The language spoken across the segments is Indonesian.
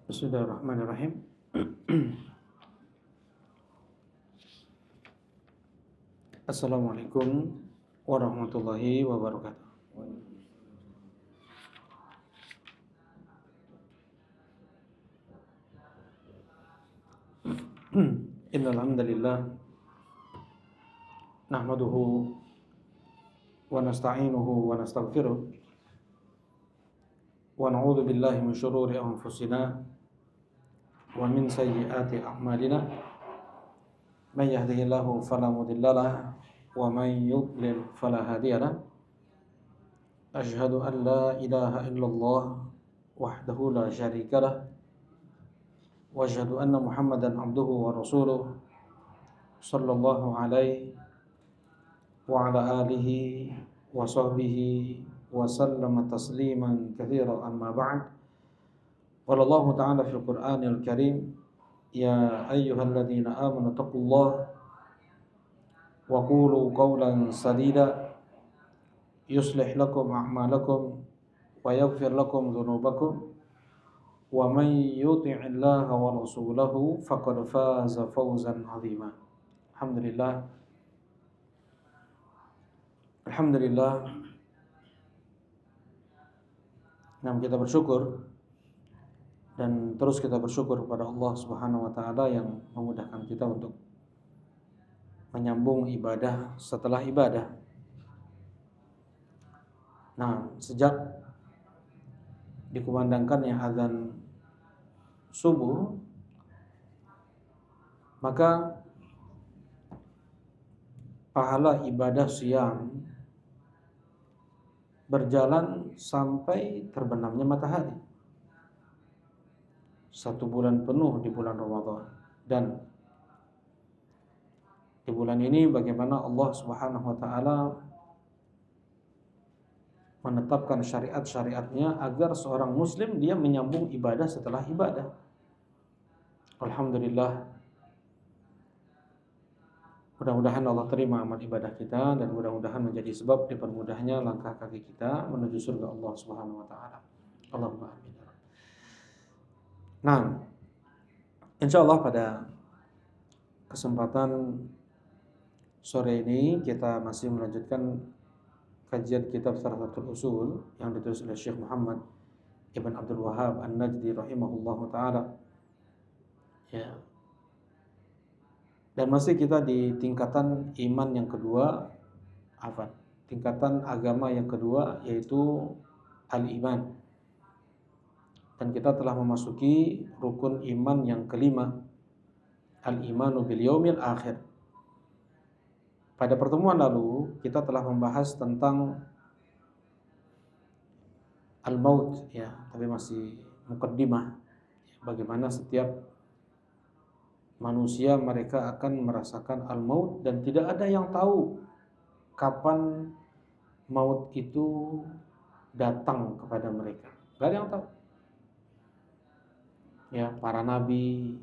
Bismillahirrahmanirrahim. Assalamualaikum warahmatullahi wabarakatuh. Innal hamdalillah nahmaduhu wa nasta'inuhu wa nastaghfiruh wa na'udzu billahi min shururi anfusina wa min sayyiati a'malina. Man yahdihillahu fala mudilla lahu wa man yudlil fala hadiya lahu. Asyhadu an la ilaha illallah wahdahu la syarika lahu wa asyhadu anna Muhammadan abduhu wa rasuluh sallallahu alaihi wa ala alihi wa sahbihi wa sallama tasliman katsiran amma ba'd. Qala Allah ta'ala fil Qur'anil Karim, ya ayyuhalladzina amanu taqullaha wa qulu qawlan sadida yuslih lakum a'malakum wa yaghfir lakum dhunubakum wa man yuti'illaha wa rasulahu faqad faza fawzan 'azima. Alhamdulillah. Kita bersyukur dan terus kita bersyukur kepada Allah Subhanahu wa taala yang memudahkan kita untuk menyambung ibadah setelah ibadah. Sejak dikumandangkannya azan subuh, maka pahala ibadah siam berjalan sampai terbenamnya matahari. 1 bulan penuh di bulan Ramadan. Dan di bulan ini bagaimana Allah Subhanahu wa taala menetapkan syariat-syariatnya agar seorang muslim dia menyambung ibadah setelah ibadah. Alhamdulillah. Mudah-mudahan Allah terima amal ibadah kita dan mudah-mudahan menjadi sebab dipermudahnya langkah kaki kita menuju surga Allah Subhanahu wa taala. Allahumma amin. Insyaallah pada kesempatan sore ini kita masih melanjutkan kajian kitab Sharhatul Usul yang ditulis oleh Syekh Muhammad Ibn Abdul Wahhab An-Najdi rahimahullahu taala. Ya. Dan masih kita di tingkatan iman yang kedua, tingkatan agama yang kedua, yaitu al-iman. Dan kita telah memasuki rukun iman yang kelima, al-imanu bil yaumil akhir. Pada pertemuan lalu kita telah membahas tentang al-maut, ya, tapi masih muqaddimah, bagaimana setiap manusia mereka akan merasakan al-maut dan tidak ada yang tahu kapan maut itu datang kepada mereka. Gak ada yang tahu. Ya, para nabi,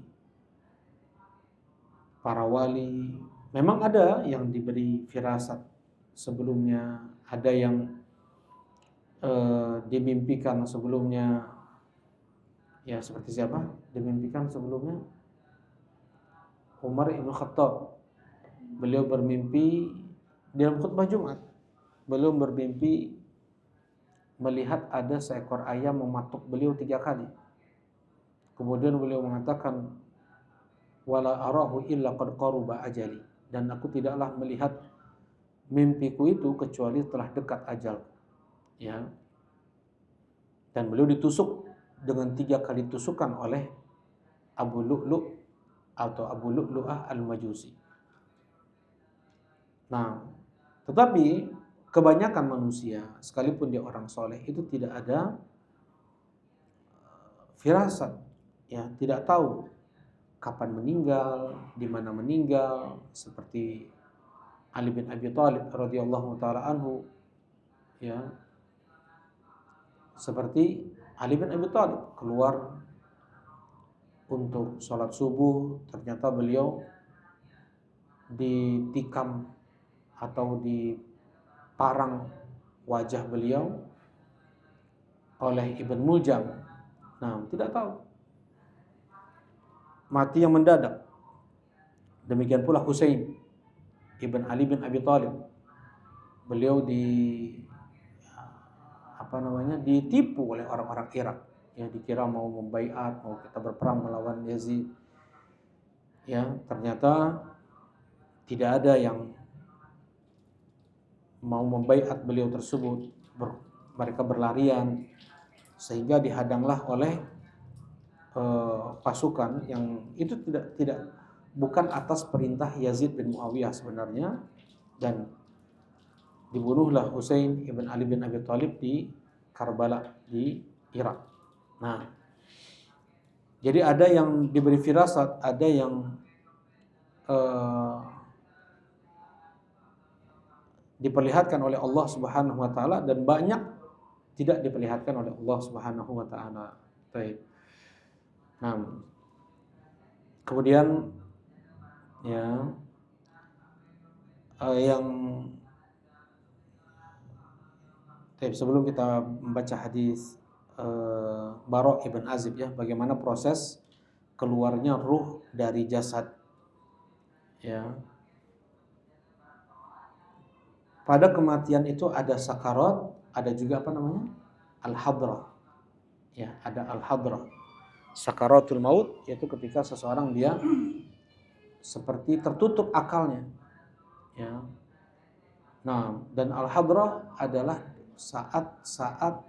para wali, memang ada yang diberi firasat sebelumnya, ada yang dimimpikan sebelumnya. Ya, seperti siapa? Dimimpikan sebelumnya? Umar Ibn Khattab. Beliau bermimpi dalam khutbah Jumat. Beliau bermimpi melihat ada seekor ayam mematuk beliau 3 kali. Kemudian beliau mengatakan, wala arahu illa qad qaruba ajali, dan aku tidaklah melihat mimpiku itu kecuali telah dekat ajal. Ya. Dan beliau ditusuk dengan 3 kali tusukan oleh Abu Lu'lu' atau Abu Lu'lu'ah al-Majusi. Tetapi kebanyakan manusia, sekalipun dia orang soleh, itu tidak ada firasat, ya, tidak tahu kapan meninggal, di mana meninggal, seperti Ali bin Abi Thalib radhiyallahu taala anhu, ya. Seperti Ali bin Abi Thalib keluar untuk sholat subuh, ternyata beliau ditikam atau diparang wajah beliau oleh Ibn Muljam. Tidak tahu. mati yang mendadak. Demikian pula Husain ibn Ali bin Abi Thalib. Beliau ditipu oleh orang-orang Irak. Ya, dikira mau membaiat, mau kita berperang melawan Yazid. Ya, ternyata tidak ada yang mau membaiat beliau tersebut. Mereka berlarian sehingga dihadanglah oleh pasukan yang itu tidak bukan atas perintah Yazid bin Muawiyah sebenarnya, dan dibunuhlah Husain ibn Ali bin Abi Thalib di Karbala di Irak. Nah, jadi ada yang diberi firasat, ada yang diperlihatkan oleh Allah Subhanahu wa taala, dan banyak tidak diperlihatkan oleh Allah Subhanahu wa taala. Baik. Nah, kemudian ya yang sebelum kita membaca hadis Bara' ibn Azib, ya, bagaimana proses keluarnya ruh dari jasad, ya. Pada kematian itu ada sakarat, ada juga al-hadrah. Ya, ada al-hadrah. Sakaratul maut yaitu ketika seseorang dia seperti tertutup akalnya. Ya. Nah, dan al-hadrah adalah saat-saat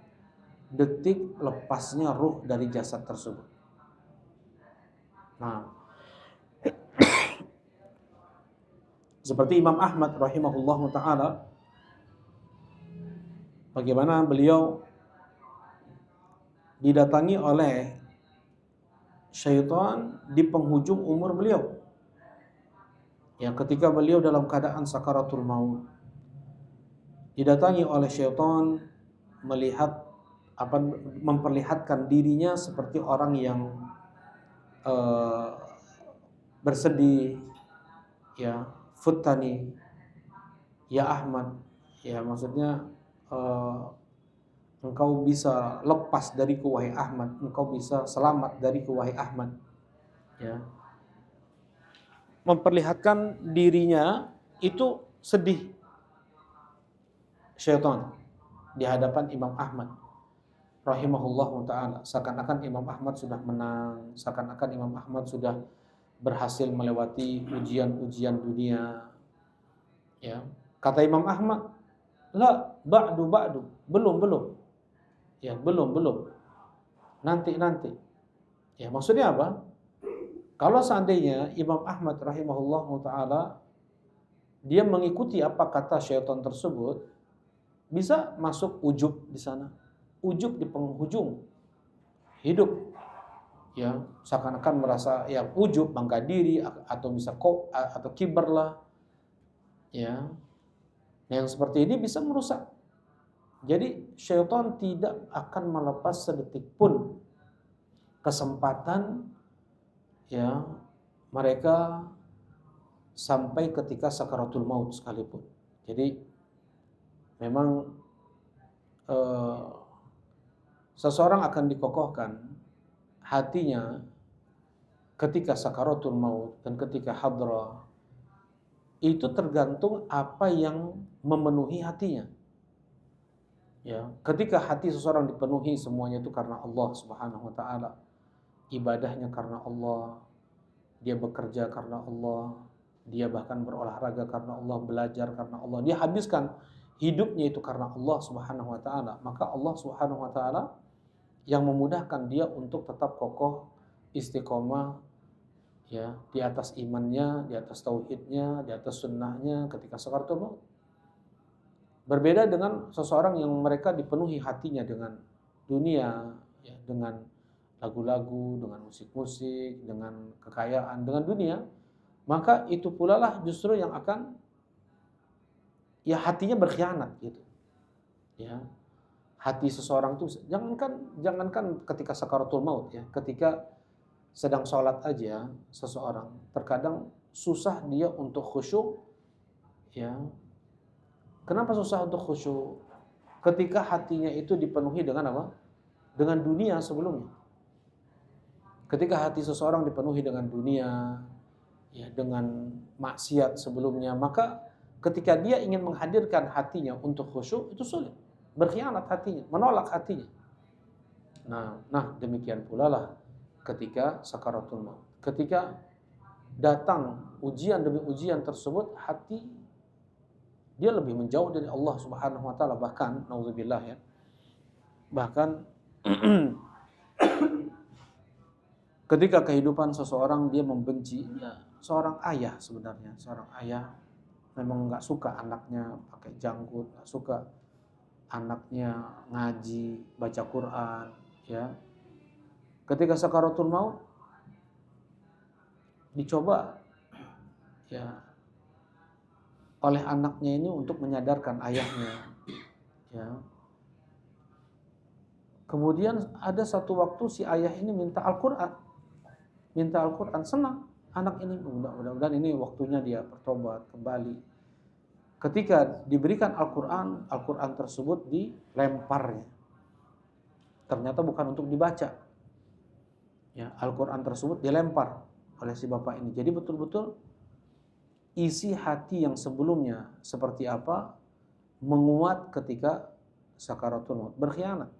detik lepasnya ruh dari jasad tersebut. Nah, seperti Imam Ahmad rahimahullahu taala, bagaimana beliau didatangi oleh syaitan di penghujung umur beliau. Ya, ketika beliau dalam keadaan sakaratul maut, didatangi oleh syaitan memperlihatkan dirinya seperti orang yang bersedih, ya, futtani ya Ahmad, ya, maksudnya engkau bisa lepas dariku wahai Ahmad, engkau bisa selamat dariku wahai Ahmad, ya. Memperlihatkan dirinya itu sedih syaitan di hadapan Imam Ahmad rahimahullahu taala, seakan-akan Imam Ahmad sudah menang, seakan-akan Imam Ahmad sudah berhasil melewati ujian-ujian dunia. Ya, kata Imam Ahmad, la ba'du, belum. Ya, belum. Nanti. Ya, maksudnya apa? Kalau seandainya Imam Ahmad rahimahullahu taala dia mengikuti apa kata syaitan tersebut, bisa masuk ujub di sana. Ujub di penghujung hidup. Ya, seakan-akan merasa ya ujub, bangga diri, atau bisa atau kibar lah. Ya. Yang seperti ini bisa merusak. Jadi syaitan tidak akan melepas sedetik pun kesempatan, ya, mereka sampai ketika sakaratul maut sekalipun. Jadi memang seseorang akan dikokohkan hatinya ketika sakaratul maut dan ketika hadrah, itu tergantung apa yang memenuhi hatinya. Ya, ketika hati seseorang dipenuhi semuanya itu karena Allah Subhanahu wa taala, ibadahnya karena Allah, dia bekerja karena Allah, dia bahkan berolahraga karena Allah, belajar karena Allah, dia habiskan hidupnya itu karena Allah Subhanahu wa taala, maka Allah Subhanahu wa taala yang memudahkan dia untuk tetap kokoh istiqomah, ya, di atas imannya, di atas tauhidnya, di atas sunnahnya ketika sakaratul maut. Berbeda dengan seseorang yang mereka dipenuhi hatinya dengan dunia, ya, dengan lagu-lagu, dengan musik-musik, dengan kekayaan, dengan dunia, maka itu pula lah justru yang akan, ya, hatinya berkhianat gitu. Ya. Hati seseorang tuh jangankan ketika sakaratul maut, ya, ketika sedang sholat aja seseorang terkadang susah dia untuk khusyuk, ya. Kenapa susah untuk khusyuk? Ketika hatinya itu dipenuhi dengan apa? Dengan dunia sebelumnya. Ketika hati seseorang dipenuhi dengan dunia, ya, dengan maksiat sebelumnya, maka ketika dia ingin menghadirkan hatinya untuk khusyuk itu sulit. Berkhianat hatinya, menolak hatinya. Nah, demikian pula lah ketika sakaratul maut. Ketika datang ujian demi ujian tersebut, hati dia lebih menjauh dari Allah Subhanahu wa taala, bahkan naudzubillah ya. Bahkan ketika kehidupan seseorang dia membenci, ya, seorang ayah sebenarnya, seorang ayah memang nggak suka anaknya pakai janggut, nggak suka anaknya ngaji, baca Quran, ya. Ketika sakaratul maut dicoba ya oleh anaknya ini untuk menyadarkan ayahnya, ya. Kemudian ada satu waktu si ayah ini minta Al-Quran, senang anak ini, mudah-mudahan ini waktunya dia bertobat kembali. Ketika diberikan Al-Quran, Al-Quran tersebut dilemparnya. Ternyata bukan untuk dibaca. Ya, Al-Quran tersebut dilempar oleh si bapak ini. Jadi betul-betul isi hati yang sebelumnya seperti apa menguat ketika sakaratul maut, berkhianat.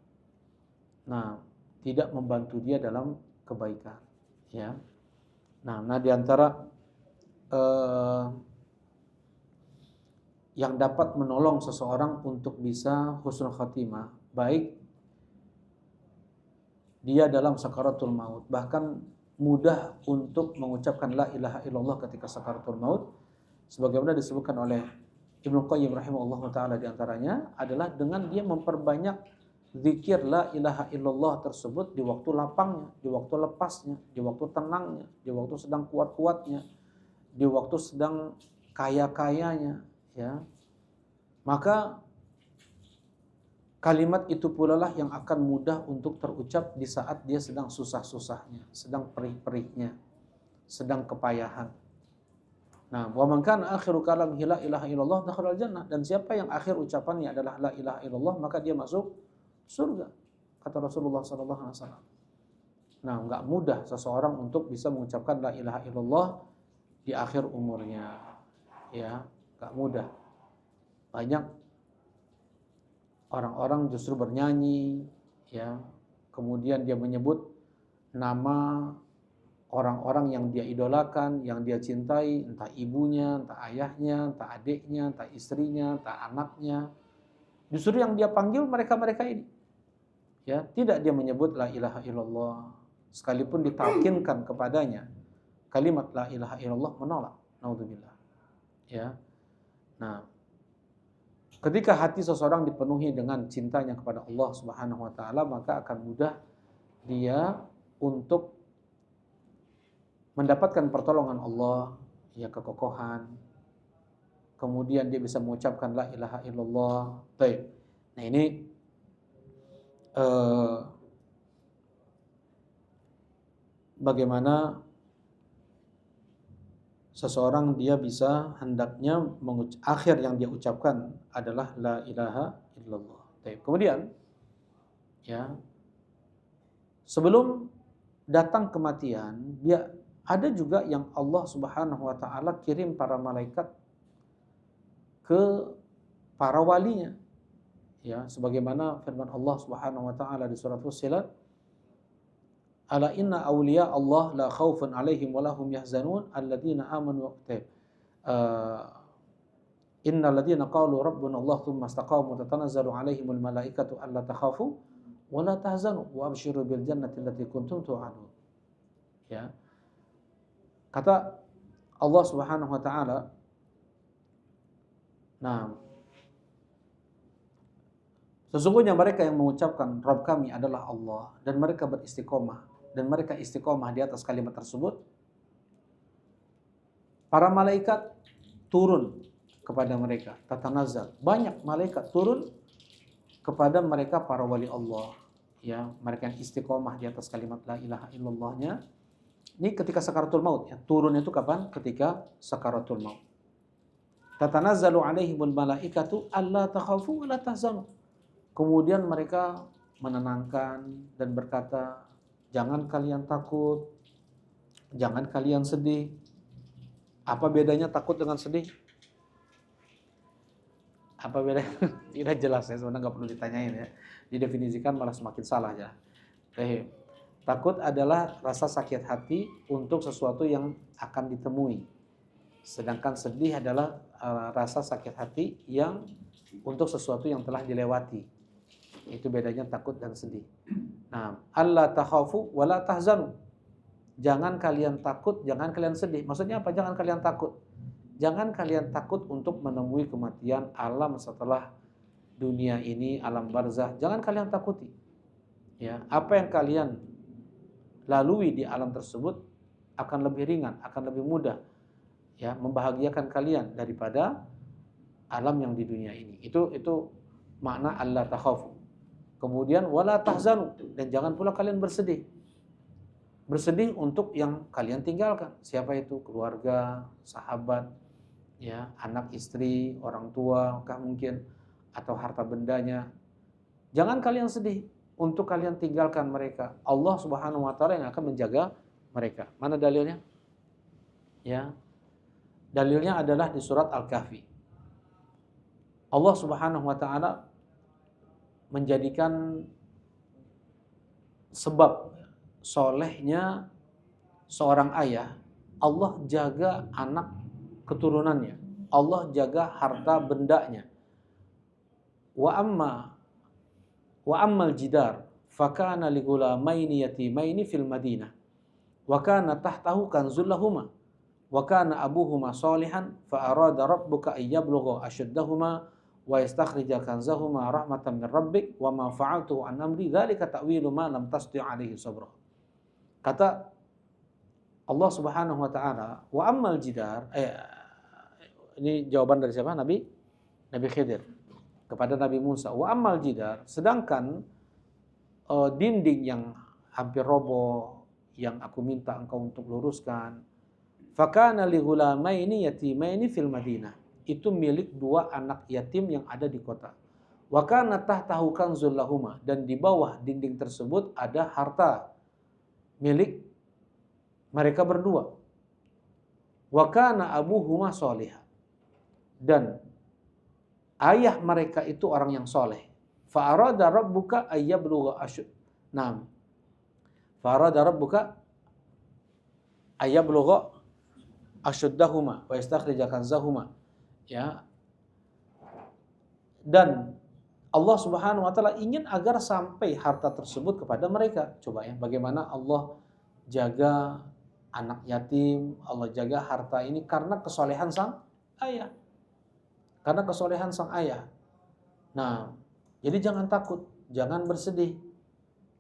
Nah, tidak membantu dia dalam kebaikan, ya. Nah, di antara yang dapat menolong seseorang untuk bisa husnul khatimah, baik dia dalam sakaratul maut, bahkan mudah untuk mengucapkan la ilaha illallah ketika sakaratul maut, sebagaimana disebutkan oleh Ibnu Qayyim rahimahullah taala, di antaranya adalah dengan dia memperbanyak zikir la ilaha illallah tersebut di waktu lapangnya, di waktu lepasnya, di waktu tenangnya, di waktu sedang kuat-kuatnya, di waktu sedang kaya-kayanya, ya. Maka kalimat itu pula lah yang akan mudah untuk terucap di saat dia sedang susah-susahnya, sedang perih-perihnya, sedang kepayahan. Nah, wa man kana akhiru kalamihi la ilaha illallah dakhala jannah, dan siapa yang akhir ucapannya adalah la ilaha illallah maka dia masuk surga, kata Rasulullah sallallahu alaihi wasallam. Nah, enggak mudah seseorang untuk bisa mengucapkan la ilaha illallah di akhir umurnya. Ya, enggak mudah. Banyak orang-orang justru bernyanyi, ya. Kemudian dia menyebut nama orang-orang yang dia idolakan, yang dia cintai, entah ibunya, entah ayahnya, entah adiknya, entah istrinya, entah anaknya. Justru yang dia panggil mereka-mereka ini. Ya, tidak dia menyebut la ilaha illallah, sekalipun ditalkinkan kepadanya kalimat la ilaha illallah, menolak. Naudzubillah. Ya. Nah, ketika hati seseorang dipenuhi dengan cintanya kepada Allah Subhanahu wa taala, maka akan mudah dia untuk mendapatkan pertolongan Allah, ya, kekokohan. Kemudian dia bisa mengucapkan la ilaha illallah. Baik. Nah, ini bagaimana seseorang dia bisa hendaknya akhir yang dia ucapkan adalah la ilaha illallah. Baik. Kemudian, ya, sebelum datang kematian, dia ada juga yang Allah Subhanahu wa taala kirim para malaikat ke para walinya. Ya, sebagaimana firman Allah Subhanahu wa taala di surat Fussilat, ala inna awliya Allah la khaufun alaihim wa lahum yahzanun alladzina amanu innal ladzina qalu rabbuna Allah tsumma istaqamu tatanazzalu alaihimul malaikatu alla takhafu wa la tahzanu wa abshiru bil jannati allati kuntum tu'adun. Ya. Kata Allah Subhanahu wa taala, nah, sesungguhnya mereka yang mengucapkan Rabb kami adalah Allah, dan mereka beristiqomah, dan mereka istiqomah di atas kalimat tersebut, para malaikat turun kepada mereka, tatanazzal, banyak malaikat turun kepada mereka para wali Allah, ya, mereka yang istiqomah di atas kalimat la ilaha illallahnya. Ini ketika sakaratul maut, ya. Turun itu kapan? Ketika sakaratul maut. Tatanazzalu alaihimul malaikatu alla takhafu wa la tahzanu. Kemudian mereka menenangkan dan berkata, jangan kalian takut, jangan kalian sedih. Apa bedanya takut dengan sedih? Apa bedanya? Tidak jelas ya, sebenarnya nggak perlu ditanyain ya. Didefinisikan malah semakin salah ya. Takut adalah rasa sakit hati untuk sesuatu yang akan ditemui. Sedangkan sedih adalah rasa sakit hati yang untuk sesuatu yang telah dilewati. Itu bedanya takut dan sedih. Nah, alla takhafu wala tahzanu. Jangan kalian takut, jangan kalian sedih. Maksudnya apa? Jangan kalian takut. Jangan kalian takut untuk menemui kematian, alam setelah dunia ini, alam barzah. Jangan kalian takuti. Ya, apa yang kalian lalui di alam tersebut akan lebih ringan, akan lebih mudah, ya, membahagiakan kalian daripada alam yang di dunia ini. Itu makna alla takhafu. Kemudian wala tahzanu, dan jangan pula kalian bersedih. Bersedih untuk yang kalian tinggalkan. Siapa itu? Keluarga, sahabat, ya, anak, istri, orang tua, kah mungkin, atau harta bendanya. Jangan kalian sedih untuk kalian tinggalkan mereka. Allah Subhanahu wa taala yang akan menjaga mereka. Mana dalilnya? Ya. Dalilnya adalah di surat Al-Kahfi. Allah Subhanahu wa taala menjadikan sebab solehnya seorang ayah, Allah jaga anak keturunannya, Allah jaga harta bendanya. Wa ammal jidar fakana ligulamaini yatimaini fil Madinah wa kana tahtahu kanzul lahuma wa kana abuhuma salihan fa arada rabbuka ayyablugha ashuddahuma wa yastakhrija kanzahuma rahmatan min rabbik wa ma fa'altuhu an amri dzalika ta'wilu ma lam tasti' alaihi sabra. Kata Allah Subhanahu wa taala, wa ammal jidar, ini jawaban dari siapa? Nabi Khidir kepada Nabi Musa. Wa ammal jidar, sedangkan dinding yang hampir roboh yang aku minta engkau untuk luruskan, fakana li ghulamaini yatimaini fil Madinah, itu milik dua anak yatim yang ada di kota. Wa kana tahtahu kanzul lahuma, dan di bawah dinding tersebut ada harta milik mereka berdua. Wa kana abuhuma sholihan, dan ayah mereka itu orang yang soleh. Fa arada rabbuka ayyablugha ashud. Naam. Fa arada rabbuka ayyablugha ashuddahuma wa yastakhrija kanzahuma. Ya. Dan Allah Subhanahu wa taala ingin agar sampai harta tersebut kepada mereka. Coba ya, bagaimana Allah jaga anak yatim, Allah jaga harta ini karena kesolehan sang ayah. Karena kesolehan sang ayah. Nah, jadi jangan takut, jangan bersedih.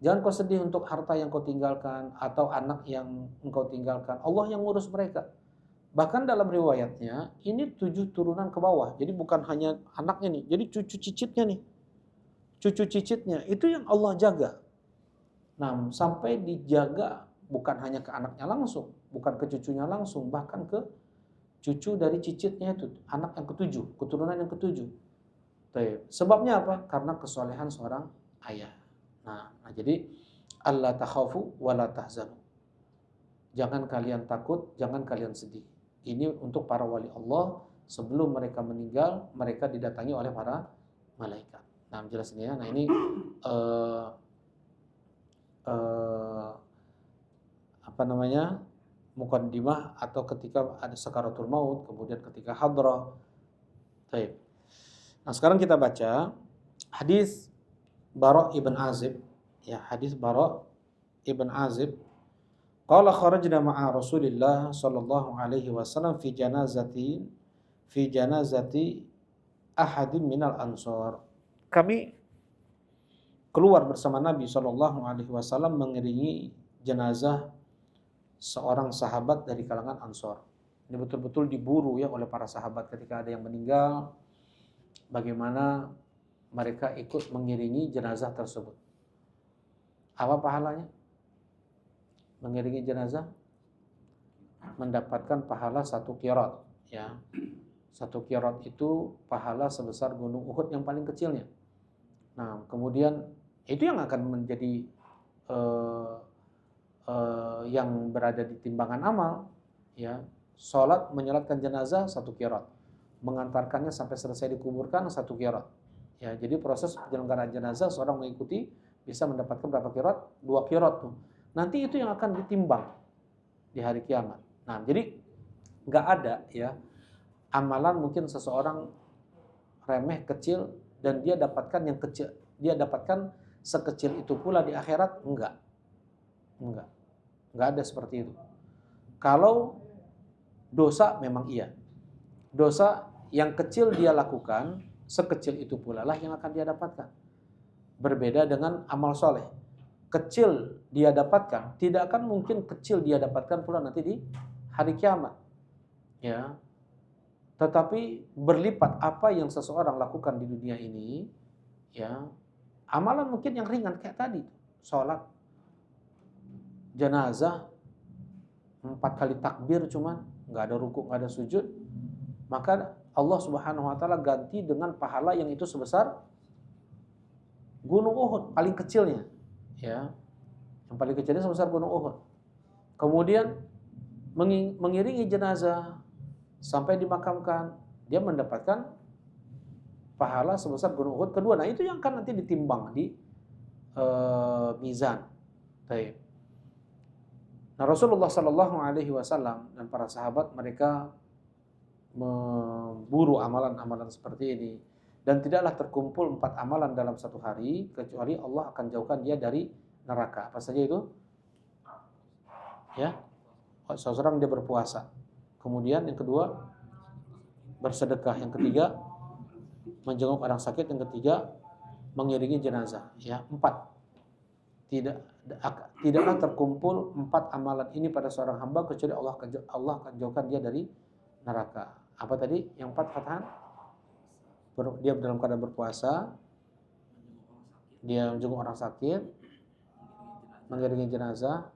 Jangan kau sedih untuk harta yang kau tinggalkan atau anak yang engkau tinggalkan. Allah yang ngurus mereka. Bahkan dalam riwayatnya, ini 7 turunan ke bawah. Jadi bukan hanya anaknya nih, jadi cucu cicitnya nih. Cucu cicitnya, itu yang Allah jaga. Nah, sampai dijaga bukan hanya ke anaknya langsung, bukan ke cucunya langsung, bahkan ke cucu dari cicitnya itu, anak yang ketujuh, keturunan yang ketujuh. Sebabnya apa? Karena kesolehan seorang ayah. Nah, jadi alla takhafu wala tahzanu. Jangan kalian takut, jangan kalian sedih. Ini untuk para wali Allah, sebelum mereka meninggal, mereka didatangi oleh para malaikat. Nah, jelas ini ya. Nah, ini apa namanya? Muqaddimah atau ketika ada sakaratul maut, kemudian ketika hadrah. Baik. Nah, sekarang kita baca hadis Bara' ibn Azib, ya, hadis Bara' ibn Azib. Qala kharajna ma'a Rasulillah sallallahu alaihi wasallam fi janazati ahadin minal ansar. Kami keluar bersama Nabi sallallahu alaihi wasallam mengiringi jenazah seorang sahabat dari kalangan Ansor. Ini betul-betul diburu ya oleh para sahabat ketika ada yang meninggal, bagaimana mereka ikut mengiringi jenazah tersebut. Apa pahalanya? Mengiringi jenazah mendapatkan pahala 1 qirat, ya. 1 qirat itu pahala sebesar gunung Uhud yang paling kecilnya. Nah, kemudian itu yang akan menjadi yang berada di timbangan amal, ya, menyolatkan jenazah 1 qiraat, mengantarkannya sampai selesai dikuburkan 1 qiraat. Ya, jadi proses penyelenggaraan jenazah seorang mengikuti bisa mendapatkan berapa qiraat? 2 qiraat tuh. Nanti itu yang akan ditimbang di hari kiamat. Nah, jadi nggak ada ya amalan mungkin seseorang remeh kecil dan dia dapatkan yang kecil, dia dapatkan sekecil itu pula di akhirat, enggak ada seperti itu. Kalau dosa memang iya, dosa yang kecil dia lakukan, sekecil itu pula lah yang akan dia dapatkan. Berbeda dengan amal soleh, kecil dia dapatkan, tidak akan mungkin kecil dia dapatkan pula nanti di hari kiamat, ya. Tetapi berlipat apa yang seseorang lakukan di dunia ini, ya, amalan mungkin yang ringan kayak tadi, sholat jenazah 4 kali takbir cuman, nggak ada ruku, nggak ada sujud, maka Allah Subhanahu wa taala ganti dengan pahala yang itu sebesar gunung Uhud, paling kecilnya, ya. Yang paling kecilnya sebesar gunung Uhud. Kemudian mengiringi jenazah sampai dimakamkan, dia mendapatkan pahala sebesar gunung Uhud kedua. Nah, itu yang akan nanti ditimbang di mizan. Baik. Nah, Rasulullah Shallallahu Alaihi Wasallam dan para sahabat mereka memburu amalan-amalan seperti ini, dan tidaklah terkumpul 4 amalan dalam satu hari kecuali Allah akan jauhkan dia dari neraka. Apa saja itu? Ya, seorang dia berpuasa. Kemudian yang kedua bersedekah. Yang ketiga menjenguk orang sakit. Yang ketiga mengiringi jenazah. Ya, 4. Tidaklah terkumpul 4 amalan ini pada seorang hamba kecuali Allah akan jauhkan dia dari neraka. Apa tadi? Yang 4 Fathan? Dia dalam keadaan berpuasa, dia menjenguk orang sakit, mengiringi jenazah,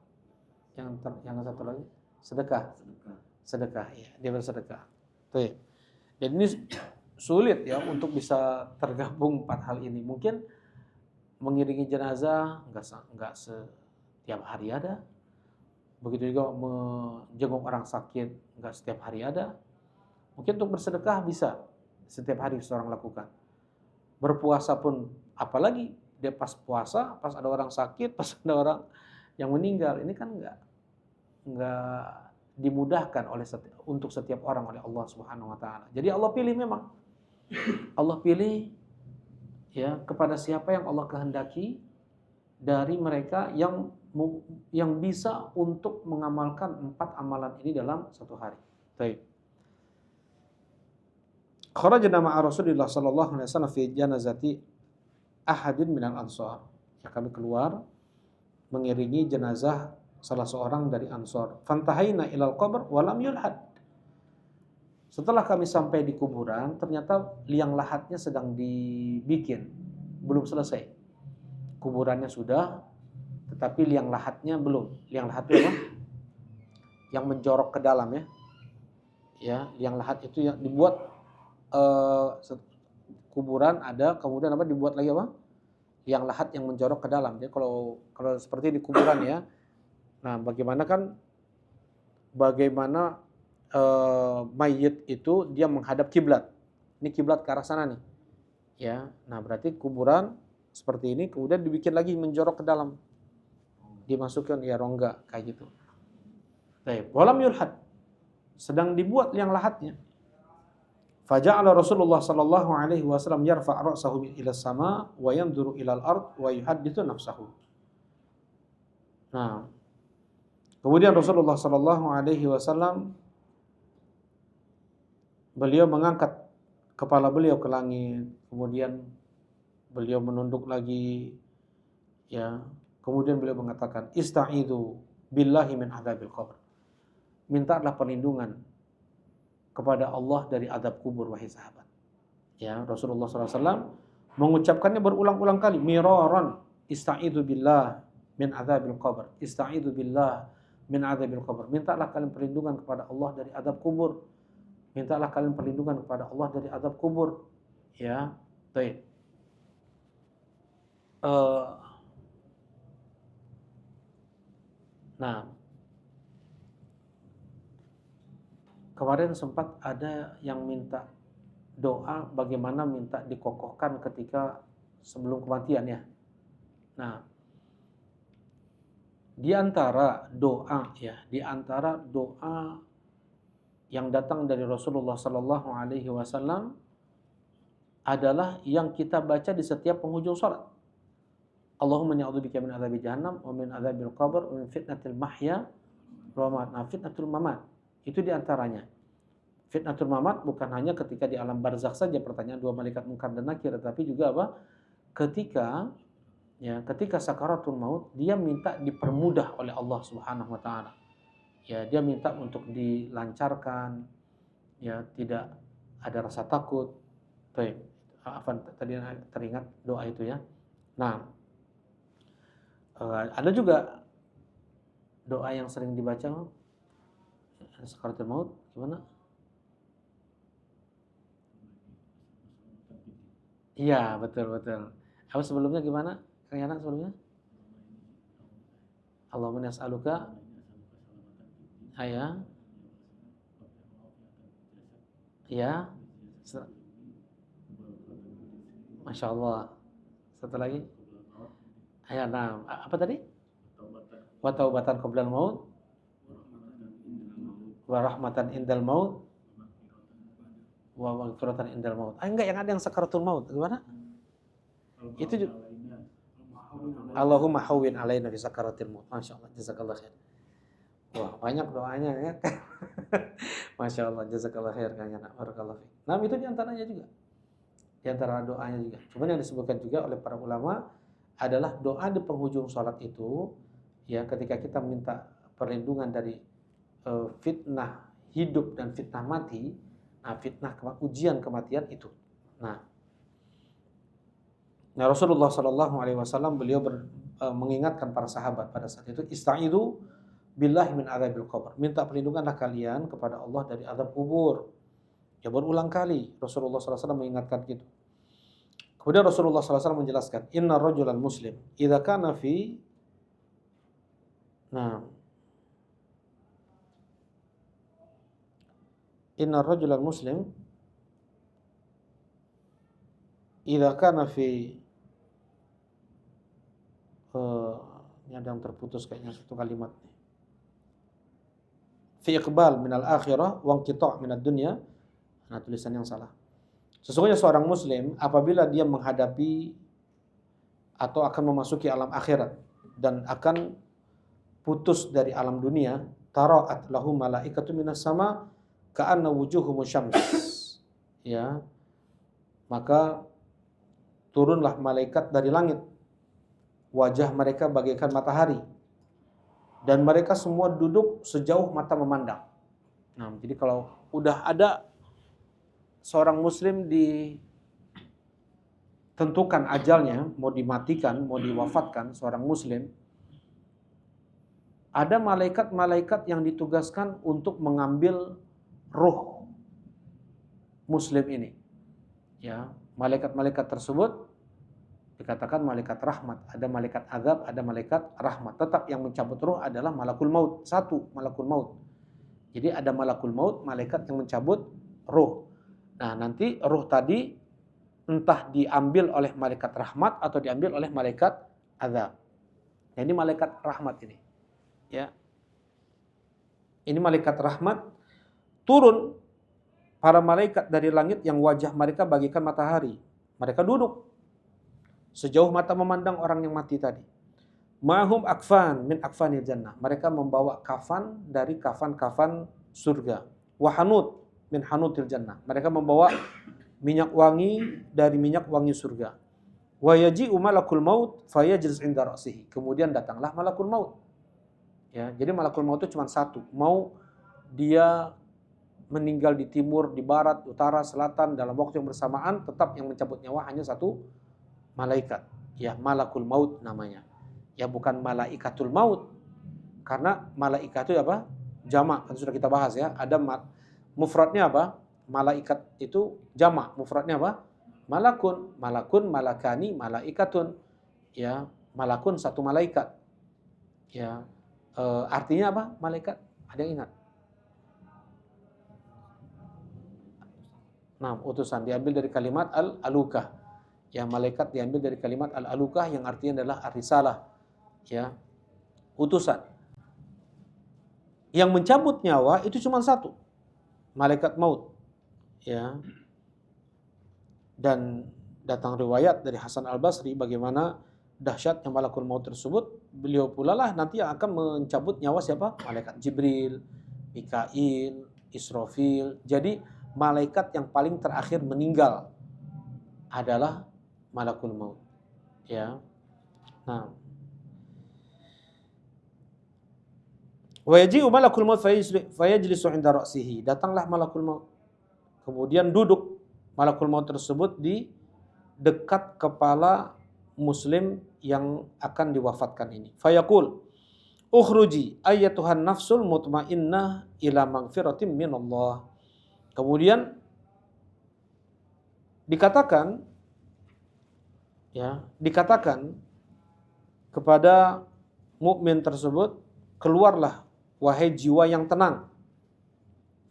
yang satu lagi sedekah, ya, dia bersedekah. Tuh. Dan ini sulit ya untuk bisa tergabung 4 hal ini. Mungkin mengiringi jenazah enggak setiap hari ada. Begitu juga menjenguk orang sakit enggak setiap hari ada. Mungkin untuk bersedekah bisa setiap hari seorang lakukan. Berpuasa pun apalagi dia pas puasa, pas ada orang sakit, pas ada orang yang meninggal, ini kan enggak dimudahkan untuk setiap orang oleh Allah Subhanahu wa taala. Jadi Allah pilih memang. Allah pilih ya kepada siapa yang Allah kehendaki dari mereka yang bisa untuk mengamalkan 4 amalan ini dalam satu hari. Baik. Kharajna ma'a Rasulillah sallallahu alaihi wasallam fi janazati ahadin minal ansar. Ya, kami keluar mengiringi jenazah salah seorang dari Ansar. Fantahaina ilal qabr wa lam yulhad. Setelah kami sampai di kuburan, ternyata liang lahatnya sedang dibikin, belum selesai. Kuburannya sudah, tetapi liang lahatnya belum. Liang lahat itu apa? Yang menjorok ke dalam, ya. Ya, liang lahat itu yang dibuat kuburan ada, kemudian apa dibuat lagi apa? Liang lahat yang menjorok ke dalam. Jadi kalau seperti di kuburan ya. Nah, bagaimana mayit itu dia menghadap kiblat. Ini kiblat ke arah sana nih. Ya. Nah, berarti kuburan seperti ini kemudian dibikin lagi menjorok ke dalam. Dimasukkan ya rongga kayak gitu. Baik, walam yulhad. Sedang dibuat liang lahatnya. Faja'ala Rasulullah sallallahu alaihi wasallam yarfa' ra'sahu ila sama wa yanzuru ila al-ard wa yuhaddithu nafsahu. Nah, kemudian Rasulullah sallallahu alaihi wasallam beliau mengangkat kepala beliau ke langit, kemudian beliau menunduk lagi, ya. Kemudian beliau mengatakan, "Ista'idu billahi min adzabil qabr." Mintalah perlindungan kepada Allah dari azab kubur, wahai sahabat. Ya, Rasulullah SAW mengucapkannya berulang-ulang kali, miraran, ista'idu billah min adzabil qabr, ista'idu billah min adzabil qabr. Mintalah kalian perlindungan kepada Allah dari azab kubur. Mintalah kalian perlindungan kepada Allah dari azab kubur. Ya, baik. Nah, kemarin sempat ada yang minta doa bagaimana minta dikokohkan ketika sebelum kematian ya. Nah, di antara doa yang datang dari Rasulullah Sallallahu Alaihi Wasallam adalah yang kita baca di setiap penghujung salat. Allahumma inni a'udzubika min adzabi jahannam wa min adzabil qabr wa min fitnatil mahya wa mamat. Nah, fitnatul mamat itu di antaranya. Fitnatul mamat bukan hanya ketika di alam barzakh saja pertanyaan dua malaikat munkar dan nakir, tetapi juga apa? Ketika sakaratul maut dia minta dipermudah oleh Allah Subhanahu wa taala. Ya, dia minta untuk dilancarkan, ya, tidak ada rasa takut. Baik. Tadi teringat doa itu ya. Nah, ada juga doa yang sering dibaca sakaratul maut gimana? Iya, betul. Apa sebelumnya gimana? Kang Yana sebelumnya? Allahumma nas'aluka ya. Ya. Masya Allah. Satu lagi. Nah, apa tadi? Wa taubatan qoblal maut wa rahmatan indal maut wa maghfiratan indal maut. Enggak, yang ada yang sakaratul maut. Gimana? Itu juga. Allahumma hawwin alaina fi sakaratil maut. Masya Allah, jazakallah khair. Wah, banyak doanya ya. Masya Allah, jazakallah khair kayaknya. Barakallahu fiik. Nah, itu diantaranya juga. Di antara doanya juga. Cuman yang disebutkan juga oleh para ulama adalah doa di penghujung sholat itu, ya, ketika kita minta perlindungan dari fitnah hidup dan fitnah mati. Nah, fitnah ujian kematian itu. Nah, Rasulullah Shallallahu Alaihi Wasallam beliau mengingatkan para sahabat pada saat itu, istaizu billahi min adzabil qabr. Minta perlindunganlah kalian kepada Allah dari azab kubur. Ya, berulang kali Rasulullah Sallallahu Alaihi Wasallam mengingatkan gitu. Kemudian Rasulullah Sallallahu Alaihi Wasallam menjelaskan, inna rajulan muslim idza kana fi inna rajulan muslim idza kana fi ini ada yang terputus kayaknya satu kalimat nih. Fi iqbal minal akhirah wa inqita' minad dunya. Nah, tulisan yang salah. Sesungguhnya seorang muslim apabila dia menghadapi atau akan memasuki alam akhirat dan akan putus dari alam dunia, tara'at lahu malaikatu minas sama ka'anna wujuhum syams. Ya. Maka turunlah malaikat dari langit. Wajah mereka bagaikan matahari. Dan mereka semua duduk sejauh mata memandang. Nah, jadi kalau udah ada seorang muslim ditentukan ajalnya, mau dimatikan, mau diwafatkan seorang muslim, ada malaikat-malaikat yang ditugaskan untuk mengambil ruh muslim ini. Ya, malaikat-malaikat tersebut dikatakan malaikat rahmat, ada malaikat azab, ada malaikat rahmat. Tetap yang mencabut ruh adalah malakul maut, satu malakul maut. Jadi ada malakul maut, malaikat yang mencabut ruh. Nah, nanti ruh tadi entah diambil oleh malaikat rahmat atau diambil oleh malaikat azab. Nah, ini malaikat rahmat ini. Ya. Ini malaikat rahmat turun para malaikat dari langit yang wajah mereka bagaikan matahari. Mereka duduk sejauh mata memandang orang yang mati tadi. Ma'hum akfan min akfanil jannah. Mereka membawa kafan dari kafan-kafan surga. Wa hanut min hanutil jannah. Mereka membawa minyak wangi dari minyak wangi surga. Wa yaji'u malakul maut fayajlis 'inda ra'sihi. Kemudian datanglah malakul maut. Ya, jadi malakul maut itu cuma satu. Mau dia meninggal di timur, di barat, utara, selatan dalam waktu yang bersamaan, tetap yang mencabut nyawa hanya satu malaikat, ya, malakul maut namanya. Ya, bukan malaikatul maut. Karena malaikat itu apa? Jamak, kan sudah kita bahas ya. Ada mufradnya apa? Malaikat itu jamak. Mufradnya apa? Malakun, malakun, malakani, malaikatun. Ya, malakun satu malaikat. Ya, artinya apa? Malaikat. Ada yang ingat? Nah, utusan diambil dari kalimat al-alukah. Ya, malaikat diambil dari kalimat al-alukah yang artinya adalah ar-risalah. Ya, utusan. Yang mencabut nyawa itu cuma satu, malaikat maut. Ya. Dan datang riwayat dari Hasan Al-Basri bagaimana dahsyatnya malakul maut tersebut. Beliau pula lah nanti yang akan mencabut nyawa siapa? Malaikat Jibril, Mikail, Israfil. Jadi malaikat yang paling terakhir meninggal adalah malakul maut. Ya. Nah, wa yaji'u malakul maut fayajlisu 'inda ra'sihi. Datanglah malakul maut. Kemudian duduk malakul maut tersebut di dekat kepala muslim yang akan diwafatkan ini. Fayaqul, ukhruji ayyatuhan nafsul mutmainnah ila magfiratin minallah. Kemudian dikatakan kepada mukmin tersebut, keluarlah wahai jiwa yang tenang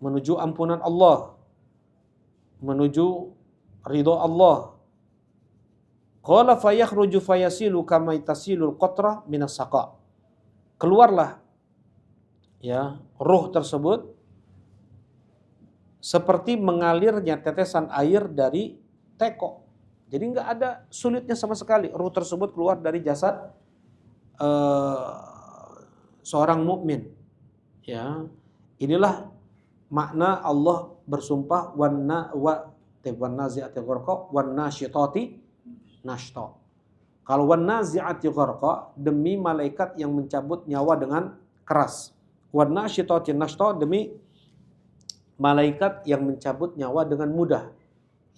menuju ampunan Allah, menuju ridho Allah. Qala fayakhruju fayasilu kama tasilul qatra minas saqa. Keluarlah ya ruh tersebut seperti mengalirnya tetesan air dari teko. Jadi enggak ada sulitnya sama sekali. Ruh tersebut keluar dari jasad seorang mukmin. Ya. Inilah makna Allah bersumpah wan nazi'ati gharqa wan nasyitati nashta. Kalau wan nazi'ati gharqa demi malaikat yang mencabut nyawa dengan keras. Wan nasyitati nashta demi malaikat yang mencabut nyawa dengan mudah.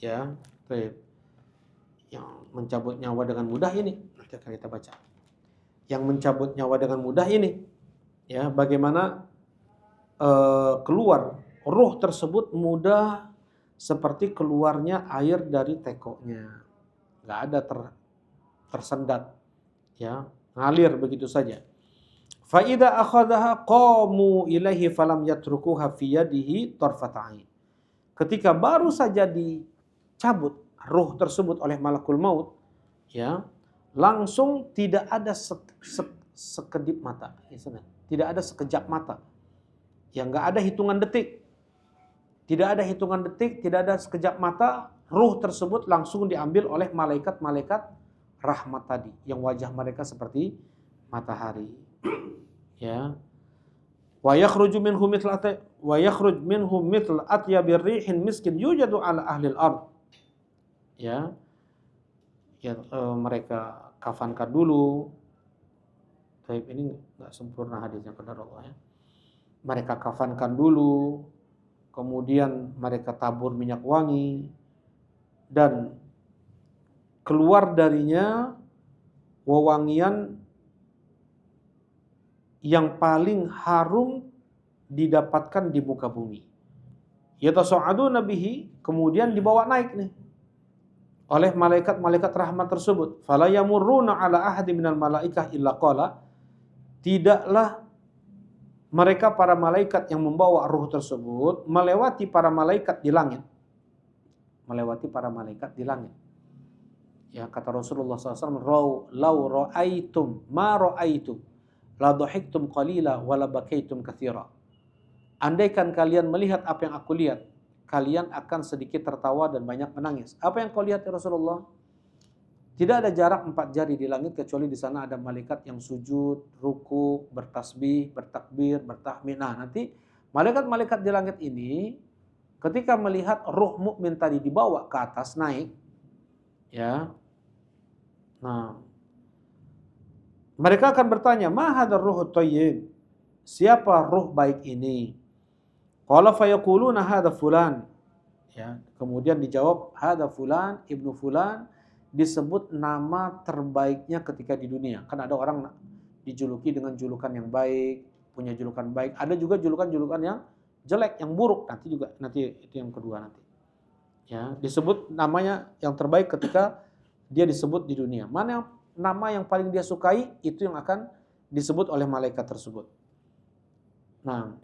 Ya, baik. Yang mencabut nyawa dengan mudah ini nanti akan kita baca. Yang mencabut nyawa dengan mudah ini ya bagaimana keluar ruh tersebut mudah seperti keluarnya air dari tekonya. Enggak ada tersendat ya, ngalir begitu saja. Fa idza akhadhaha qamu ilaihi falam yatrukuha fi yadihi tarfata'in. Ketika baru saja dicabut ruh tersebut oleh malakul maut ya, langsung tidak ada sekedip mata, tidak ada sekejap mata. Ya enggak ada hitungan detik. Tidak ada hitungan detik, tidak ada sekejap mata, ruh tersebut langsung diambil oleh malaikat-malaikat rahmat tadi yang wajah mereka seperti matahari. Ya. Wa yakhruju minhum mithl atyabir rihin miskin yujadu ala ahli al-ard. Ya. Ya mereka kafankan dulu. Tapi ini enggak sempurna hadisnya qadar Allah ya. Mereka kafankan dulu, kemudian mereka tabur minyak wangi dan keluar darinya wewangian yang paling harum didapatkan di muka bumi. Yatasa'aduna bihi, kemudian dibawa naik nih oleh malaikat-malaikat rahmat tersebut. Fala yamurruna ala ahadi minal malaikah illa qala, tidaklah mereka para malaikat yang membawa ruh tersebut melewati para malaikat di langit. Melewati para malaikat di langit. Ya kata Rasulullah SAW, "Lau ra'aitum ma ra'aitu, la dhahiktum qalila wa la bakaitum katsira." Andaikan kalian melihat apa yang aku lihat, kalian akan sedikit tertawa dan banyak menangis. Apa yang kau lihat ya Rasulullah? Tidak ada jarak 4 jari di langit kecuali di sana ada malaikat yang sujud, ruku, bertasbih, bertakbir, bertahmid. Nah, nanti malaikat-malaikat di langit ini ketika melihat ruh mukmin tadi dibawa ke atas naik, ya. Nah, mereka akan bertanya, "Ma hadzal ruhut thayyib?" Siapa ruh baik ini? Qala fayaquluna hadza fulan. Ya, kemudian dijawab hadza fulan ibnu fulan, disebut nama terbaiknya ketika di dunia. Kan ada orang dijuluki dengan julukan yang baik, punya julukan baik. Ada juga julukan-julukan yang jelek, yang buruk. Nanti itu yang kedua nanti. Ya, disebut namanya yang terbaik ketika dia disebut di dunia. Mana nama yang paling dia sukai, itu yang akan disebut oleh malaikat tersebut. Nah,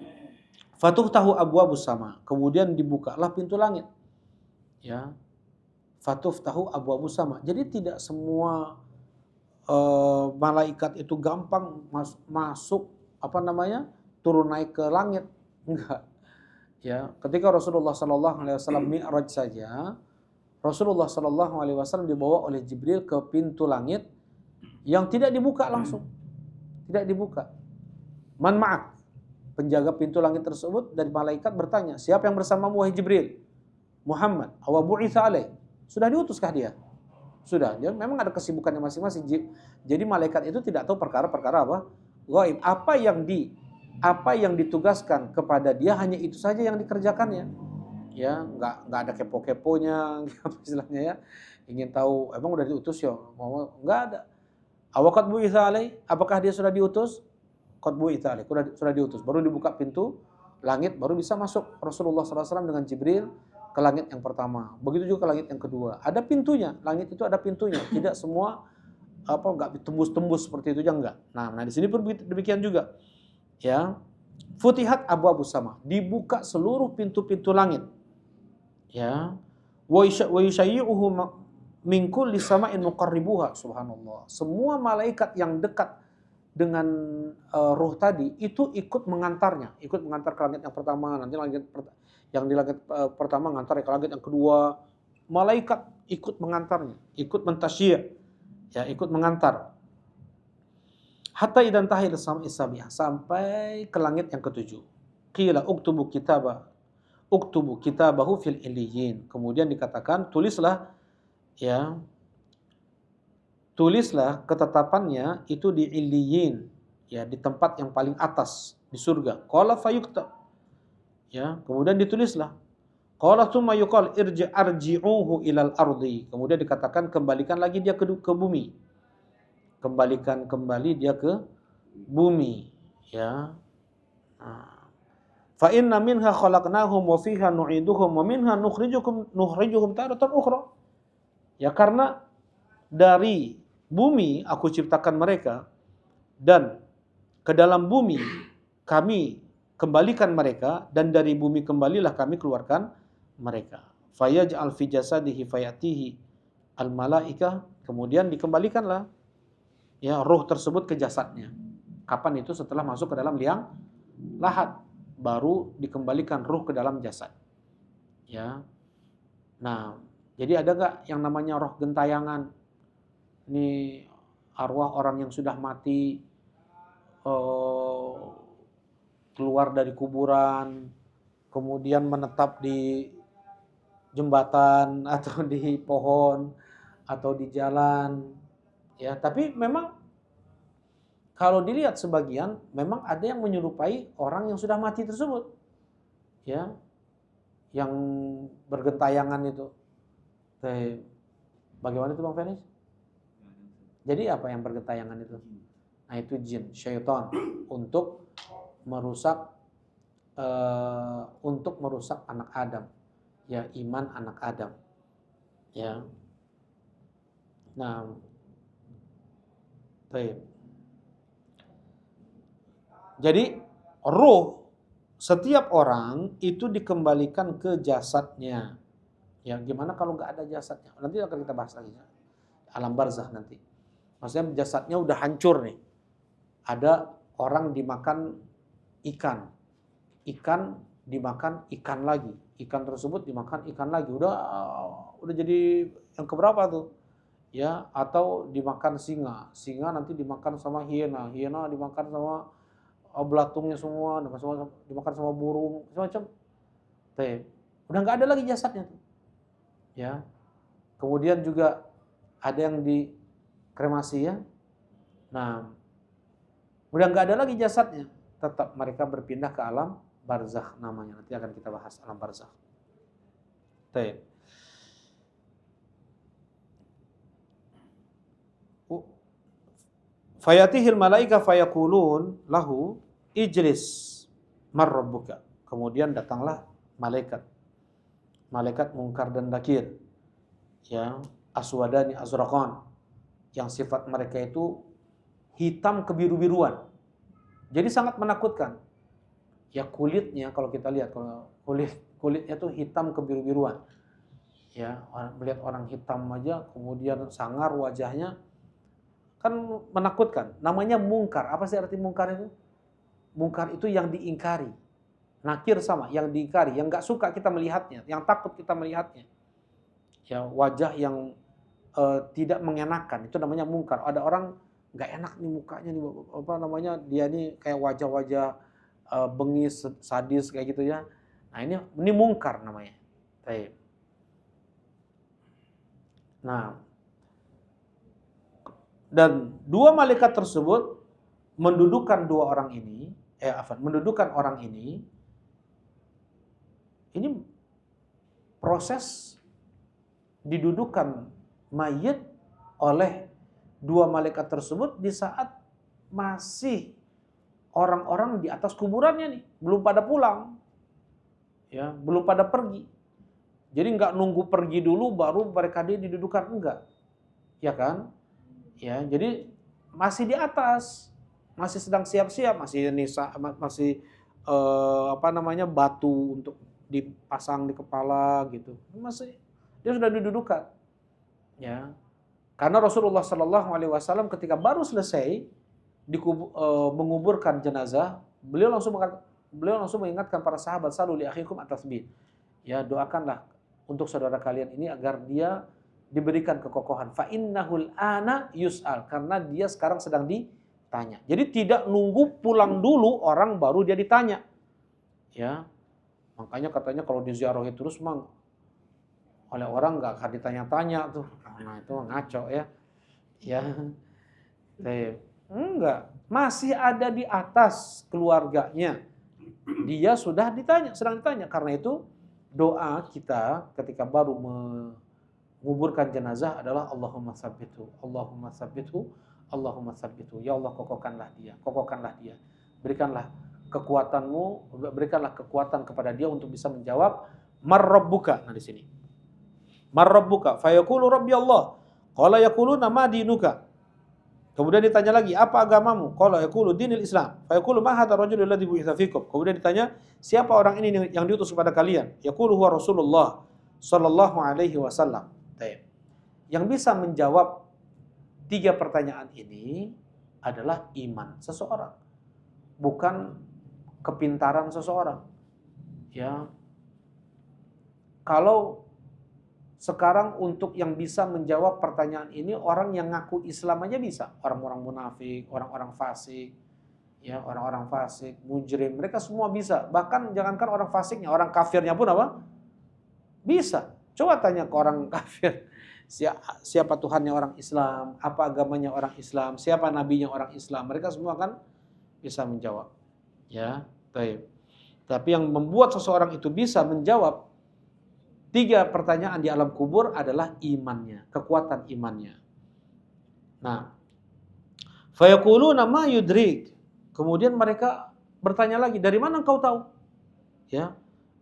fatuhtahu abwabus sama. Kemudian dibukalah pintu langit. Ya, fatuftahu abwaabus sama. Jadi tidak semua malaikat itu gampang masuk turun naik ke langit. Enggak. Ya, ketika Rasulullah sallallahu alaihi wasallam mi'raj saja, Rasulullah sallallahu alaihi wasallam dibawa oleh Jibril ke pintu langit yang tidak dibuka langsung. Tidak dibuka. Man ma'ak? Penjaga pintu langit tersebut dari malaikat bertanya, "Siapa yang bersamamu wahai Jibril?" "Muhammad." "Awa bu'itsa alaih?" Sudah diutuskah dia? Sudah. Dia memang ada kesibukannya masing-masing. Jadi malaikat itu tidak tahu perkara-perkara apa? Gaib. Apa yang ditugaskan kepada dia hanya itu saja yang dikerjakannya. Ya, nggak ada kepo-keponya, istilahnya ya. Ingin tahu, emang udah diutus ya? Nggak ada. Awaqad bu'itsa alaih? Apakah dia sudah diutus? Qad bu'itsa alaih. Sudah diutus. Baru dibuka pintu langit, baru bisa masuk Rasulullah SAW dengan Jibril ke langit yang pertama. Begitu juga ke langit yang kedua. Ada pintunya. Langit itu ada pintunya. Tidak semua nggak tembus-tembus seperti itu aja enggak. Nah di sini pun demikian juga. Ya. Futihat abwaabus sama. Dibuka seluruh pintu-pintu langit. Ya. Wa yushayyi'uhu min kulli sama'in muqarribuha. Subhanallah. Semua malaikat yang dekat dengan ruh tadi itu ikut mengantarnya, ikut mengantar ke langit yang pertama, nanti yang di langit pertama ngantar ke langit yang kedua, malaikat ikut mengantarnya, ikut mentasyi', ya ikut mengantar. Hatta idan tahil sam'i sabi'ah, sampai ke langit yang ketujuh. Qila uktubu kitabahu fil illiyin. Kemudian dikatakan tulislah ketetapannya itu di illiyin, ya di tempat yang paling atas di surga. Qala fayuktab, ya kemudian ditulislah. Qala tsumma yuqal arji'uhu ilal ardi. Kemudian dikatakan kembalikan lagi dia ke bumi. Kembalikan kembali dia ke bumi, ya. Fa inna minha khalaqnahum wa fiha nu'iduhum wa minha nukhrijuhum taratan ukhra. Ya karena dari bumi aku ciptakan mereka dan ke dalam bumi kami kembalikan mereka dan dari bumi kembalilah kami keluarkan mereka. Fayaj'al fi jasadihi fayatihi al malaikah, kemudian dikembalikanlah ya ruh tersebut ke jasadnya. Kapan itu? Setelah masuk ke dalam liang lahat, baru dikembalikan ruh ke dalam jasad. Ya. Nah, jadi ada enggak yang namanya roh gentayangan? Ini arwah orang yang sudah mati keluar dari kuburan, kemudian menetap di jembatan atau di pohon atau di jalan. Ya, tapi memang kalau dilihat sebagian memang ada yang menyerupai orang yang sudah mati tersebut. Ya. Yang bergentayangan itu. Bagaimana itu Bang Fenis? Jadi apa yang bergentayangan itu? Nah itu jin, syaitan untuk merusak anak Adam, ya iman anak Adam, ya. Nah, baik. Jadi ruh setiap orang itu dikembalikan ke jasadnya. Ya gimana kalau nggak ada jasadnya? Nanti akan kita bahas lagi. Alam barzakh nanti. Maksudnya jasadnya udah hancur nih. Ada orang dimakan ikan. Ikan dimakan ikan lagi. Ikan tersebut dimakan ikan lagi. Udah jadi yang keberapa tuh? Ya, atau dimakan singa. Singa nanti dimakan sama hiena. Hiena dimakan sama belatungnya semua, dimakan sama burung, macam-macam. Udah nggak ada lagi jasadnya tuh. Ya. Kemudian juga ada yang dikremasi ya. Nah, udah nggak ada lagi jasadnya, tetap mereka berpindah ke alam barzakh namanya. Nanti akan kita bahas alam barzakh. Baik. Fayatihil malaika fayaqulun lahu ijlis marrabbuka. Kemudian datanglah malaikat. Malaikat Munkar dan Nakir. Ya, aswadani azraqan. Yang sifat mereka itu hitam kebiru-biruan. Jadi sangat menakutkan. Ya kulitnya kalau kita lihat, kalau kulitnya tuh hitam kebiru-biruan. Ya, melihat orang hitam aja, kemudian sangar wajahnya, kan menakutkan. Namanya mungkar. Apa sih arti mungkar itu? Mungkar itu yang diingkari. Nakir sama, yang diingkari, yang nggak suka kita melihatnya, yang takut kita melihatnya. Ya, wajah yang tidak mengenakan, itu namanya mungkar. Ada orang nggak enak nih mukanya nih, apa namanya, dia nih kayak wajah-wajah bengis, sadis kayak gitu ya. Nah ini mungkar namanya. Baik. Nah, dan dua malaikat tersebut mendudukan dua orang ini, mendudukan orang ini proses didudukan mayit oleh dua malaikat tersebut di saat masih orang-orang di atas kuburannya nih, belum pada pulang, ya, belum pada pergi. Jadi nggak nunggu pergi dulu baru mereka didudukan, enggak, ya kan? Ya, jadi masih di atas, masih sedang siap-siap, masih masih apa namanya, batu untuk dipasang di kepala gitu, masih dia sudah didudukan, ya. Karena Rasulullah Shallallahu Alaihi Wasallam ketika baru selesai menguburkan jenazah, beliau langsung mengingatkan para sahabat, salu li akhikum at-tatsbit. Ya, doakanlah untuk saudara kalian ini agar dia diberikan kekokohan. Fa innahul ana yus'al, karena dia sekarang sedang ditanya. Jadi tidak nunggu pulang dulu orang baru dia ditanya. Ya. Makanya katanya kalau diziarahi terus mang oleh orang nggak akan ditanya-tanya tuh. Nah, itu ngaco ya. Ya. Enggak, masih ada di atas keluarganya. Dia sudah ditanya, sedang ditanya. Karena itu doa kita ketika baru menguburkan jenazah adalah Allahumma tsabbithu, Allahumma tsabbithu, Allahumma tsabbithu. Ya Allah, kokohkanlah dia, kokohkanlah dia. Berikanlah kekuatanmu, berikanlah kekuatan kepada dia untuk bisa menjawab marrabbuka. Nah di sini. Marrabbuka, fayaqulu rabbi Allah. Qala yaquluna ma dinuka. Kemudian ditanya lagi, apa agamamu? Qala yaqulu dinil Islam. Fa yaqulu ma hadzal rajulul ladzi bu'itsa fikum. Kemudian ditanya, siapa orang ini yang diutus kepada kalian? Yaqulu huwa Rasulullah sallallahu alaihi wasallam. Yang bisa menjawab tiga pertanyaan ini adalah iman seseorang, bukan kepintaran seseorang. Ya. Kalau sekarang untuk yang bisa menjawab pertanyaan ini orang yang ngaku Islam aja bisa, orang-orang munafik, orang-orang fasik, ya, orang-orang fasik, mujrim, mereka semua bisa. Bahkan jangankan orang fasiknya, orang kafirnya pun apa? Bisa. Coba tanya ke orang kafir, siapa Tuhannya orang Islam, apa agamanya orang Islam, siapa nabinya orang Islam, mereka semua kan bisa menjawab. Ya, baik. Tapi yang membuat seseorang itu bisa menjawab tiga pertanyaan di alam kubur adalah imannya, kekuatan imannya. Nah, fayaquluna ma yudrik. Kemudian mereka bertanya lagi, dari mana engkau tahu? Ya.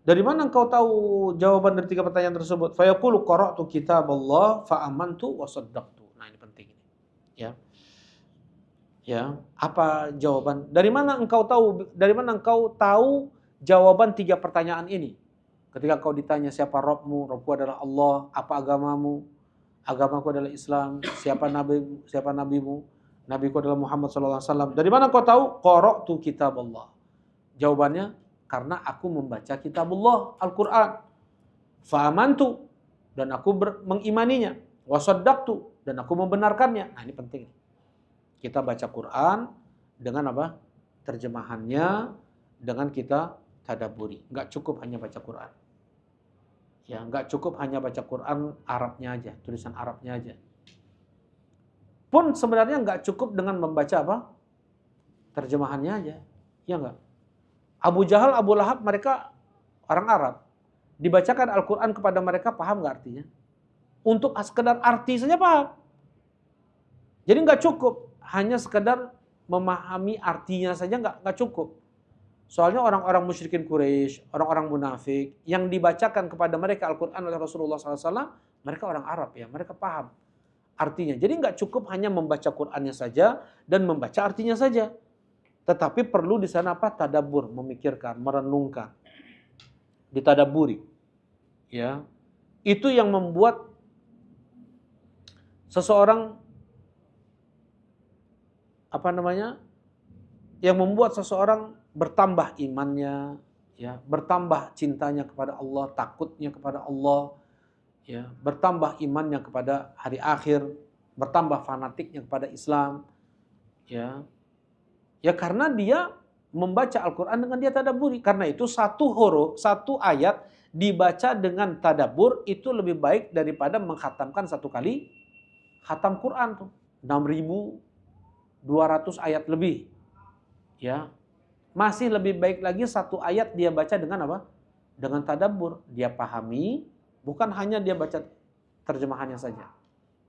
Dari mana engkau tahu jawaban dari tiga pertanyaan tersebut? Fayaqulu qara'tu kitaballah fa amantu wa saddaqtu. Nah, ini penting ini. Ya. Ya, apa jawaban? Dari mana engkau tahu jawaban tiga pertanyaan ini? Ketika kau ditanya siapa Rabbmu, Rabbku adalah Allah, apa agamamu? Agamaku adalah Islam. Siapa nabimu? Nabiku adalah Muhammad SAW. Dari mana kau tahu? Qara'tu kitaballah. Jawabannya, karena aku membaca kitabullah, Al-Quran. Fa'amantu, dan aku mengimaninya. Wa saddaqtu, dan aku membenarkannya. Nah ini penting. Kita baca Quran dengan apa? Terjemahannya, dengan kita tadabburi. Nggak cukup hanya baca Quran. Ya, nggak cukup hanya baca Quran Arabnya aja, tulisan Arabnya aja. Pun sebenarnya nggak cukup dengan membaca apa? Terjemahannya aja. Ya nggak? Abu Jahal, Abu Lahab, mereka orang Arab. Dibacakan Al-Quran kepada mereka, paham nggak artinya? Untuk sekedar arti saja paham. Jadi nggak cukup hanya sekedar memahami artinya saja, nggak cukup. Soalnya orang-orang musyrikin Quraisy, orang-orang munafik, yang dibacakan kepada mereka Al-Quran oleh Rasulullah SAW, mereka orang Arab ya, mereka paham artinya. Jadi nggak cukup hanya membaca Qur'annya saja dan membaca artinya saja. Tetapi perlu di sana apa? Tadabbur, memikirkan, merenungkan, ditadaburi. Ya. itu yang membuat seseorang yang membuat seseorang bertambah imannya, ya, bertambah cintanya kepada Allah, takutnya kepada Allah, ya, bertambah imannya kepada hari akhir, bertambah fanatiknya kepada Islam, ya. Ya karena dia membaca Al-Qur'an dengan dia tadabburi. Karena itu satu huruf, satu ayat dibaca dengan tadabbur itu lebih baik daripada mengkhatamkan satu kali khatam Quran tuh. 6.200 ayat lebih. Ya. Masih lebih baik lagi satu ayat dia baca dengan apa? Dengan tadabbur. Dia pahami, bukan hanya dia baca terjemahannya saja.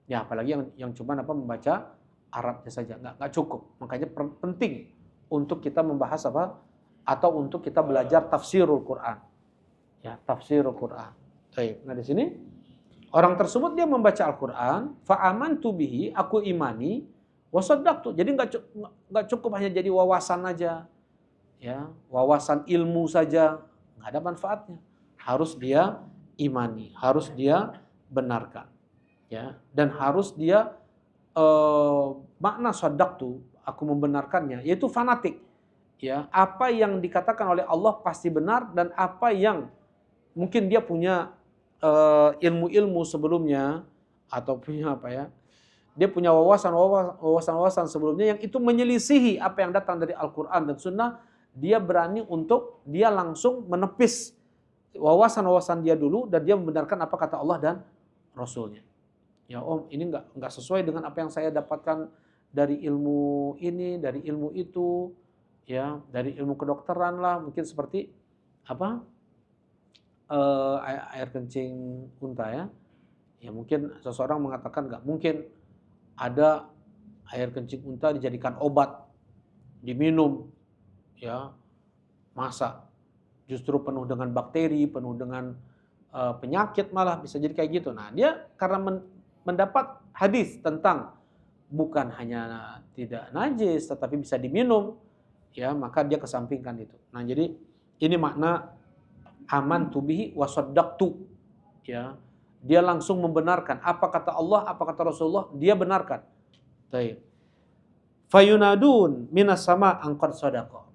Ya, apalagi yang cuma membaca Arabnya saja, nggak cukup. Makanya penting untuk kita membahas apa? Atau untuk kita belajar tafsirul Quran. Ya, tafsirul Quran. Baik. Nah, di sini orang tersebut dia membaca Al-Qur'an, fa amantu bihi, aku imani, wa saddaqtu. Jadi nggak cukup hanya jadi wawasan aja. Ya, wawasan ilmu saja nggak ada manfaatnya. Harus dia imani, harus dia benarkan. Ya, dan harus dia makna saddaqtu, aku membenarkannya, yaitu fanatik. Ya, apa yang dikatakan oleh Allah pasti benar, dan apa yang mungkin dia punya ilmu-ilmu sebelumnya atau punya dia punya wawasan sebelumnya yang itu menyelisihi apa yang datang dari Al-Quran dan Sunnah, dia berani untuk dia langsung menepis wawasan-wawasan dia dulu dan dia membenarkan apa kata Allah dan Rasulnya. Ya Om, ini nggak sesuai dengan apa yang saya dapatkan dari ilmu ini, dari ilmu itu, ya, dari ilmu kedokteran lah, mungkin seperti air kencing unta ya. Ya mungkin seseorang mengatakan nggak mungkin ada air kencing unta dijadikan obat, diminum, ya, masa justru penuh dengan bakteri, penuh dengan penyakit, malah bisa jadi kayak gitu. Nah dia karena mendapat hadis tentang bukan hanya tidak najis tetapi bisa diminum, ya, maka dia kesampingkan itu. Nah jadi ini makna amantu bihi wa saddaqtu, ya. Dia langsung membenarkan apa kata Allah, apa kata Rasulullah, dia benarkan. Baik. Fayunadun minas sama angkot sadaqa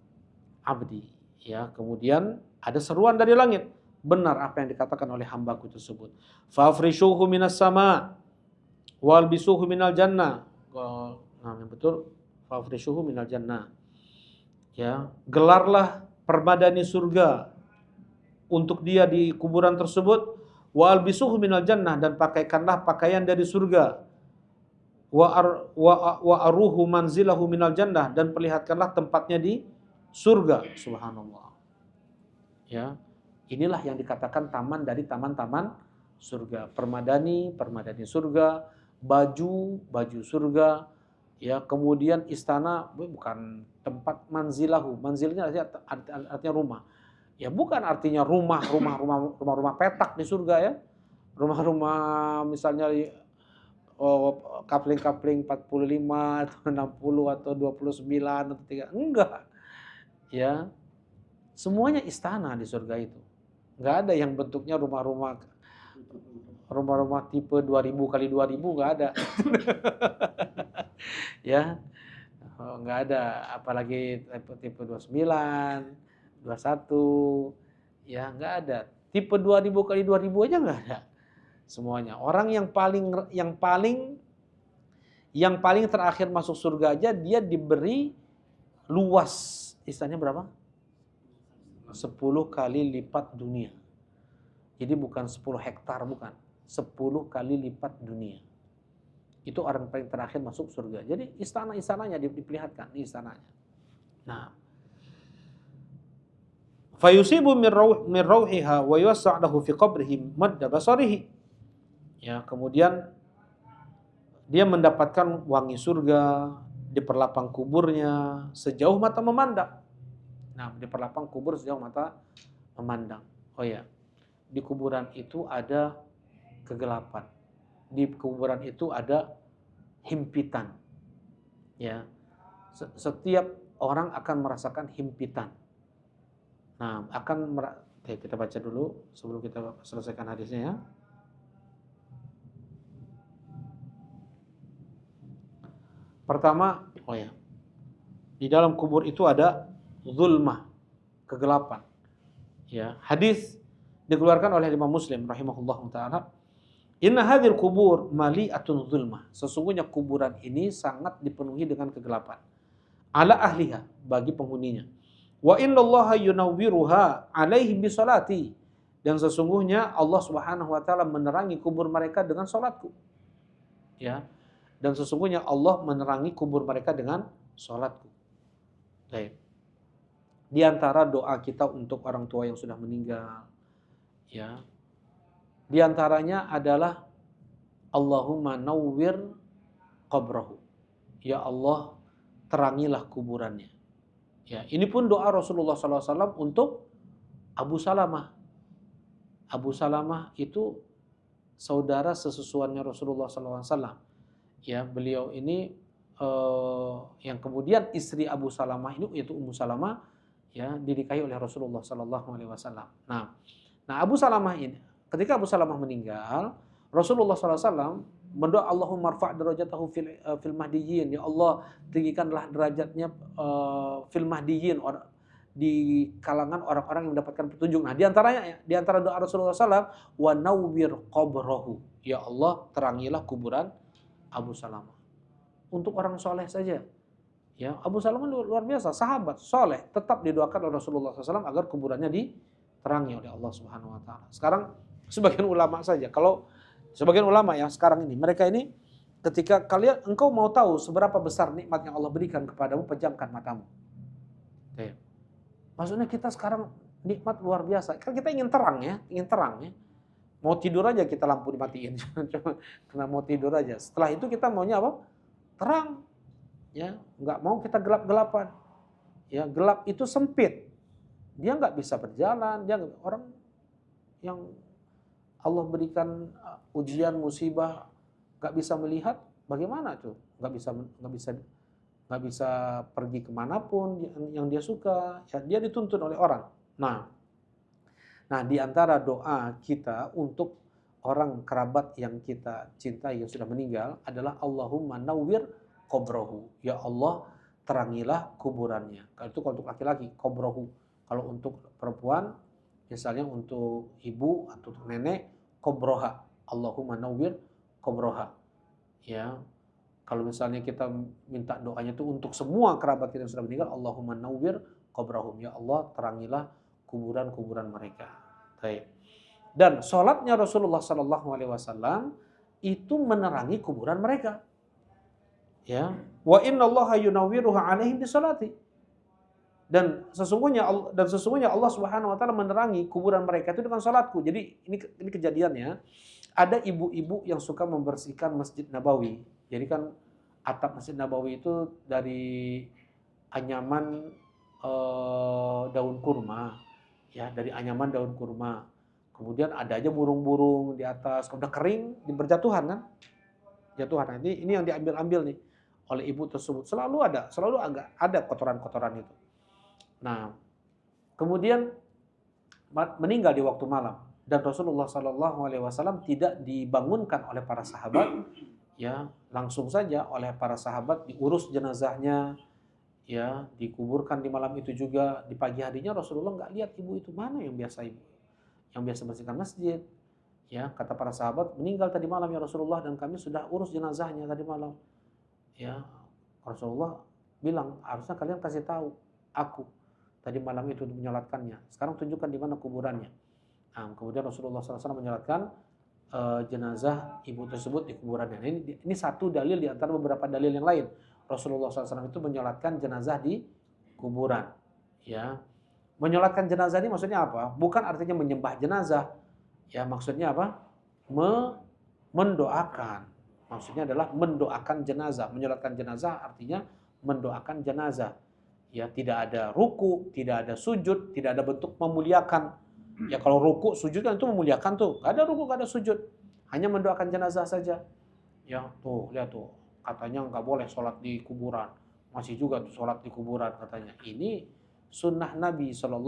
abdi. Ya, kemudian ada seruan dari langit. Benar apa yang dikatakan oleh hambaku tersebut. Fafrishuhu minas sama wal bisuhu minal jannah. Nah, yang betul fafrishuhu minal jannah. Ya, gelarlah permadani surga untuk dia di kuburan tersebut, wa albisuhu minal jannah, dan pakaikanlah pakaian dari surga, wa aruhu manzilahu minal jannah, dan perlihatkanlah tempatnya di surga. Subhanallah. Ya, inilah yang dikatakan taman dari taman-taman surga, permadani surga, baju surga, ya, kemudian istana, bukan tempat manzilahu, manzilnya artinya rumah. Ya bukan artinya rumah petak di surga ya. Rumah-rumah misalnya kapling-kapling 45 atau 60 atau 29 atau 3. Enggak. Ya. Semuanya istana di surga itu. Enggak ada yang bentuknya rumah-rumah tipe 2000 kali 2000, enggak ada. Ya. Enggak ada, apalagi tipe 29 21, ya nggak ada. Tipe 2000 kali 2000 aja nggak ada. Semuanya. Orang yang paling terakhir masuk surga aja dia diberi luas. Istilahnya berapa? 10 kali lipat dunia. Jadi bukan 10 hektar, bukan. 10 kali lipat dunia. Itu orang paling terakhir masuk surga. Jadi istana-istananya diperlihatkan di istananya. Nah, fayusibu min rauhiha wa yuwassa' lahu fi qabrihi madda basarihi. Ya, kemudian dia mendapatkan wangi surga di perlapang kuburnya sejauh mata memandang. Nah, di perlapang kubur sejauh mata memandang. Oh ya, di kuburan itu ada kegelapan. Di kuburan itu ada himpitan. Ya. Setiap orang akan merasakan himpitan. Nah, kita baca dulu sebelum kita selesaikan hadisnya ya. Pertama, di dalam kubur itu ada zulmah, kegelapan. Ya, hadis dikeluarkan oleh Imam Muslim rahimahullahu taala, inna hadhil kubur mali'atun zulmah. Sesungguhnya kuburan ini sangat dipenuhi dengan kegelapan. Ala ahliha, bagi penghuninya. Wa innallaha yunawwiruha alaihi bisolati. Dan sesungguhnya Allah Subhanahu wa taala menerangi kubur mereka dengan salatku. Ya. Dan sesungguhnya Allah menerangi kubur mereka dengan salatku. Baik. Di antara doa kita untuk orang tua yang sudah meninggal, ya. Di antaranya adalah Allahumma nawwir qabrahu. Ya Allah, terangilah kuburannya. Ya, ini pun doa Rasulullah SAW untuk Abu Salamah. Abu Salamah itu saudara sesusuannya Rasulullah SAW. Ya, beliau ini yang kemudian istri Abu Salamah ini yaitu Ummu Salamah, ya, dinikahi oleh Rasulullah SAW. Nah, Abu Salamah ini, ketika Abu Salamah meninggal, Rasulullah SAW berdoa, Allahumma rfa' darajatahu fil mahdiyyin. Ya Allah, tinggikanlah derajatnya fil mahdiyyin, di kalangan orang-orang yang mendapatkan petunjuk. Nah, di antara doa Rasulullah SAW, wa nawwir qabrahu. Ya Allah, terangilah kuburan Abu Salamah. Untuk orang soleh saja. Ya, Abu Salamah luar biasa, sahabat soleh, tetap didoakan oleh Rasulullah SAW agar kuburannya diterangi oleh Allah Subhanahu Wa Taala. Sekarang sebagian ulama saja, kalau sebagian ulama yang sekarang ini, mereka ini ketika engkau mau tahu seberapa besar nikmat yang Allah berikan kepadamu, pejamkan matamu. Oke. Maksudnya kita sekarang nikmat luar biasa. Kan kita ingin terang ya. Mau tidur aja kita lampu dimatiin, karena mau tidur aja. Setelah itu kita maunya apa? Terang. Ya, nggak mau kita gelap-gelapan. Ya, gelap itu sempit. Dia nggak bisa berjalan. Orang yang Allah berikan ujian, musibah, nggak bisa melihat, bagaimana tuh? Nggak bisa pergi kemanapun yang dia suka. Ya, dia dituntun oleh orang. Nah, di antara doa kita untuk orang kerabat yang kita cintai yang sudah meninggal adalah Allahumma nawwir qabrahu. Ya Allah, terangilah kuburannya. Kalau untuk laki-laki, qabrahu. Kalau untuk perempuan, misalnya untuk ibu atau untuk nenek, qabraha. Allahumma nawwir qabraha. Ya. Kalau misalnya kita minta doanya itu untuk semua kerabat kita yang sudah meninggal, Allahumma nawwir qabrahum. Ya Allah, terangilah kuburan-kuburan mereka. Baik. Dan sholatnya Rasulullah SAW itu menerangi kuburan mereka. Ya, wa innallaha yunawwiruha alaihim bisolati. Dan sesungguhnya Allah Subhanahu Wa Taala menerangi kuburan mereka itu dengan salatku. Jadi ini kejadiannya, ada ibu-ibu yang suka membersihkan Masjid Nabawi. Jadi kan atap Masjid Nabawi itu dari anyaman daun kurma, ya, dari anyaman daun kurma. Kemudian ada aja burung-burung di atas, udah kering, berjatuhan kan? Jatuhan. Ini yang diambil-ambil nih oleh ibu tersebut. Selalu ada kotoran-kotoran itu. Nah, kemudian meninggal di waktu malam dan Rasulullah SAW tidak dibangunkan oleh para sahabat, ya, langsung saja oleh para sahabat diurus jenazahnya, ya, dikuburkan di malam itu juga. Di pagi harinya Rasulullah nggak lihat ibu itu, mana yang biasa bersihkan masjid. Ya, kata para sahabat, meninggal tadi malam ya Rasulullah dan kami sudah urus jenazahnya tadi malam. Ya, Rasulullah bilang, harusnya kalian kasih tahu aku tadi malam itu menyolatkannya. Sekarang tunjukkan di mana kuburannya. Nah, kemudian Rasulullah SAW menyolatkan jenazah ibu tersebut di kuburannya. Ini satu dalil di antara beberapa dalil yang lain. Rasulullah SAW itu menyolatkan jenazah di kuburan. Ya, menyolatkan jenazah ini maksudnya apa? Bukan artinya menyembah jenazah. Ya, maksudnya apa? Mendoakan. Maksudnya adalah mendoakan jenazah. Menyolatkan jenazah artinya mendoakan jenazah. Ya, tidak ada ruku, tidak ada sujud, tidak ada bentuk memuliakan. Ya, kalau ruku, sujud kan itu memuliakan tuh. Gak ada ruku, gak ada sujud. Hanya mendoakan jenazah saja. Ya, tuh, lihat tuh. Katanya nggak boleh sholat di kuburan. Masih juga tuh sholat di kuburan katanya. Ini sunnah Nabi SAW.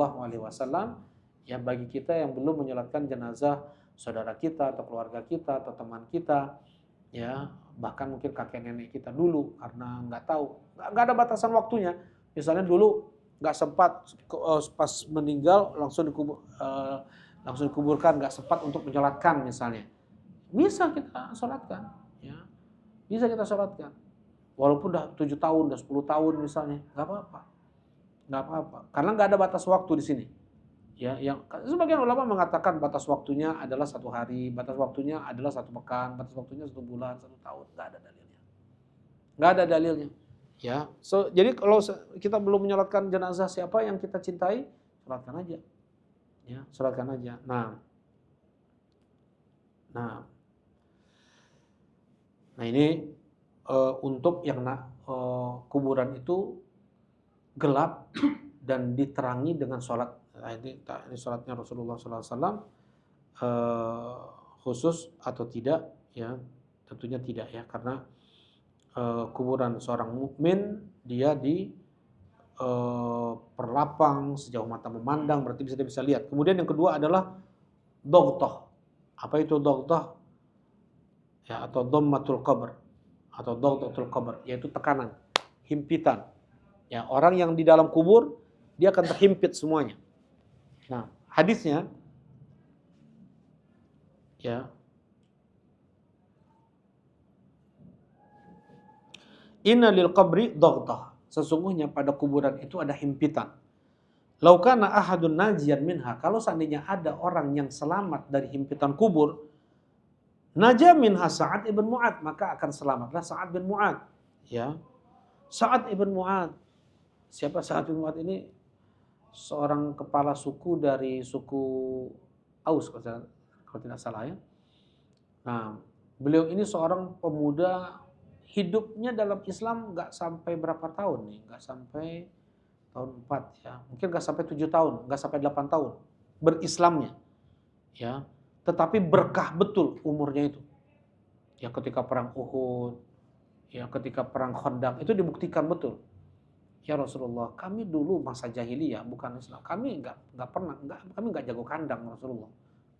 Ya, bagi kita yang belum menyolatkan jenazah saudara kita atau keluarga kita atau teman kita, ya, bahkan mungkin kakek nenek kita dulu karena nggak tahu, nggak ada batasan waktunya. Misalnya dulu nggak sempat pas meninggal langsung dikuburkan, nggak sempat untuk menyolatkan misalnya, bisa kita sholatkan, ya bisa kita sholatkan, walaupun udah 7 tahun, udah 10 tahun misalnya, nggak apa-apa, karena nggak ada batas waktu di sini. Ya, yang sebagian ulama mengatakan batas waktunya adalah 1 hari, batas waktunya adalah 1 pekan, batas waktunya 1 bulan, 1 tahun, nggak ada dalilnya, nggak ada dalilnya. Ya, jadi kalau kita belum menyolatkan jenazah siapa yang kita cintai, sholatkan aja, ya, sholatkan aja. Nah ini untuk yang kuburan itu gelap dan diterangi dengan sholat. Nah, ini sholatnya Rasulullah SAW khusus atau tidak? Ya, tentunya tidak ya, karena kuburan seorang mukmin dia di perlapang sejauh mata memandang, berarti bisa lihat. Kemudian yang kedua adalah dogtoh. Apa itu dogtoh? Ya, atau dhammatul qabr atau dogtotul qabr, yaitu tekanan, himpitan. Ya, orang yang di dalam kubur dia akan terhimpit semuanya. Nah, hadisnya ya, inna lil qabri doghtah, sesungguhnya pada kuburan itu ada himpitan. Lau kana ahadun najian minha, kalau seandainya ada orang yang selamat dari himpitan kubur, naja minha Sa'ad ibn Mu'ad, maka akan selamatlah Sa'ad bin Mu'ad. Ya, Sa'ad ibn Mu'ad. Siapa Sa'ad bin Mu'ad ini? Seorang kepala suku dari suku Aus kalau tidak salah ya. Nah, beliau ini seorang pemuda, hidupnya dalam Islam nggak sampai berapa tahun nih, nggak sampai tahun 4 ya, mungkin nggak sampai 7 tahun, nggak sampai 8 tahun berislamnya, ya. Tetapi berkah betul umurnya itu. Ya, ketika perang Uhud, ya ketika perang Khandaq itu dibuktikan betul. Ya Rasulullah, kami dulu masa jahiliyah bukan Islam, kami kami nggak jago kandang Rasulullah.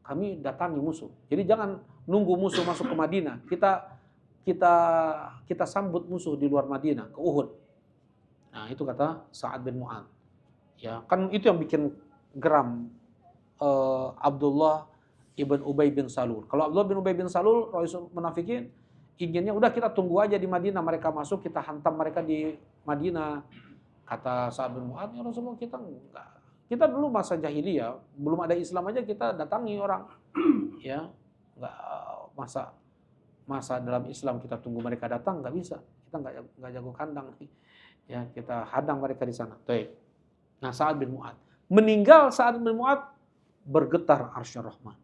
Kami datangi musuh. Jadi jangan nunggu musuh masuk ke Madinah. Kita sambut musuh di luar Madinah ke Uhud. Nah, itu kata Sa'ad bin Mu'ad. Ya, kan itu yang bikin geram Abdullah ibn Ubay bin Salul. Kalau Abdullah bin Ubay bin Salul, Rasul munafikin inginnya udah kita tunggu aja di Madinah, mereka masuk kita hantam mereka di Madinah. Kata Sa'ad bin Mu'ad, ya Rasulullah, kita enggak. Kita dulu masa jahiliyah, belum ada Islam aja kita datangi orang. Ya, enggak masa dalam Islam kita tunggu mereka datang, enggak bisa. Kita enggak jago kandang. Ya, kita hadang mereka di sana. Baik. Nah, Sa'ad bin Mu'ad. Meninggal Sa'ad bin Mu'ad, bergetar arsy Rahman.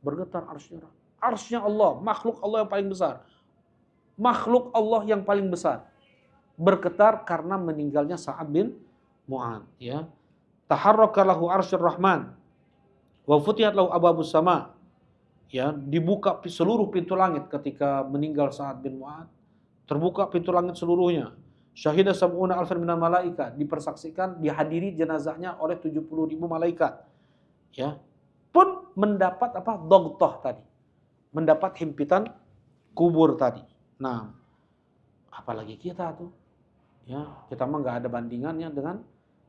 Bergetar arsy Rahman. Arsy Allah, makhluk Allah yang paling besar. Makhluk Allah yang paling besar bergetar karena meninggalnya Sa'ad bin Mu'ad, ya. Taharraka lahu arsyur rahman wa futihat lahu abwabus sama. Ya, dibuka seluruh pintu langit ketika meninggal Sa'ad bin Mu'ad. Terbuka pintu langit seluruhnya. Syahida sab'una alfan minal malaika, dipersaksikan dihadiri jenazahnya oleh 70.000 malaikat. Ya. Pun mendapat apa? Dogtoh tadi. Mendapat himpitan kubur tadi. Nah, apalagi kita tuh. Ya, kita mah nggak ada bandingannya dengan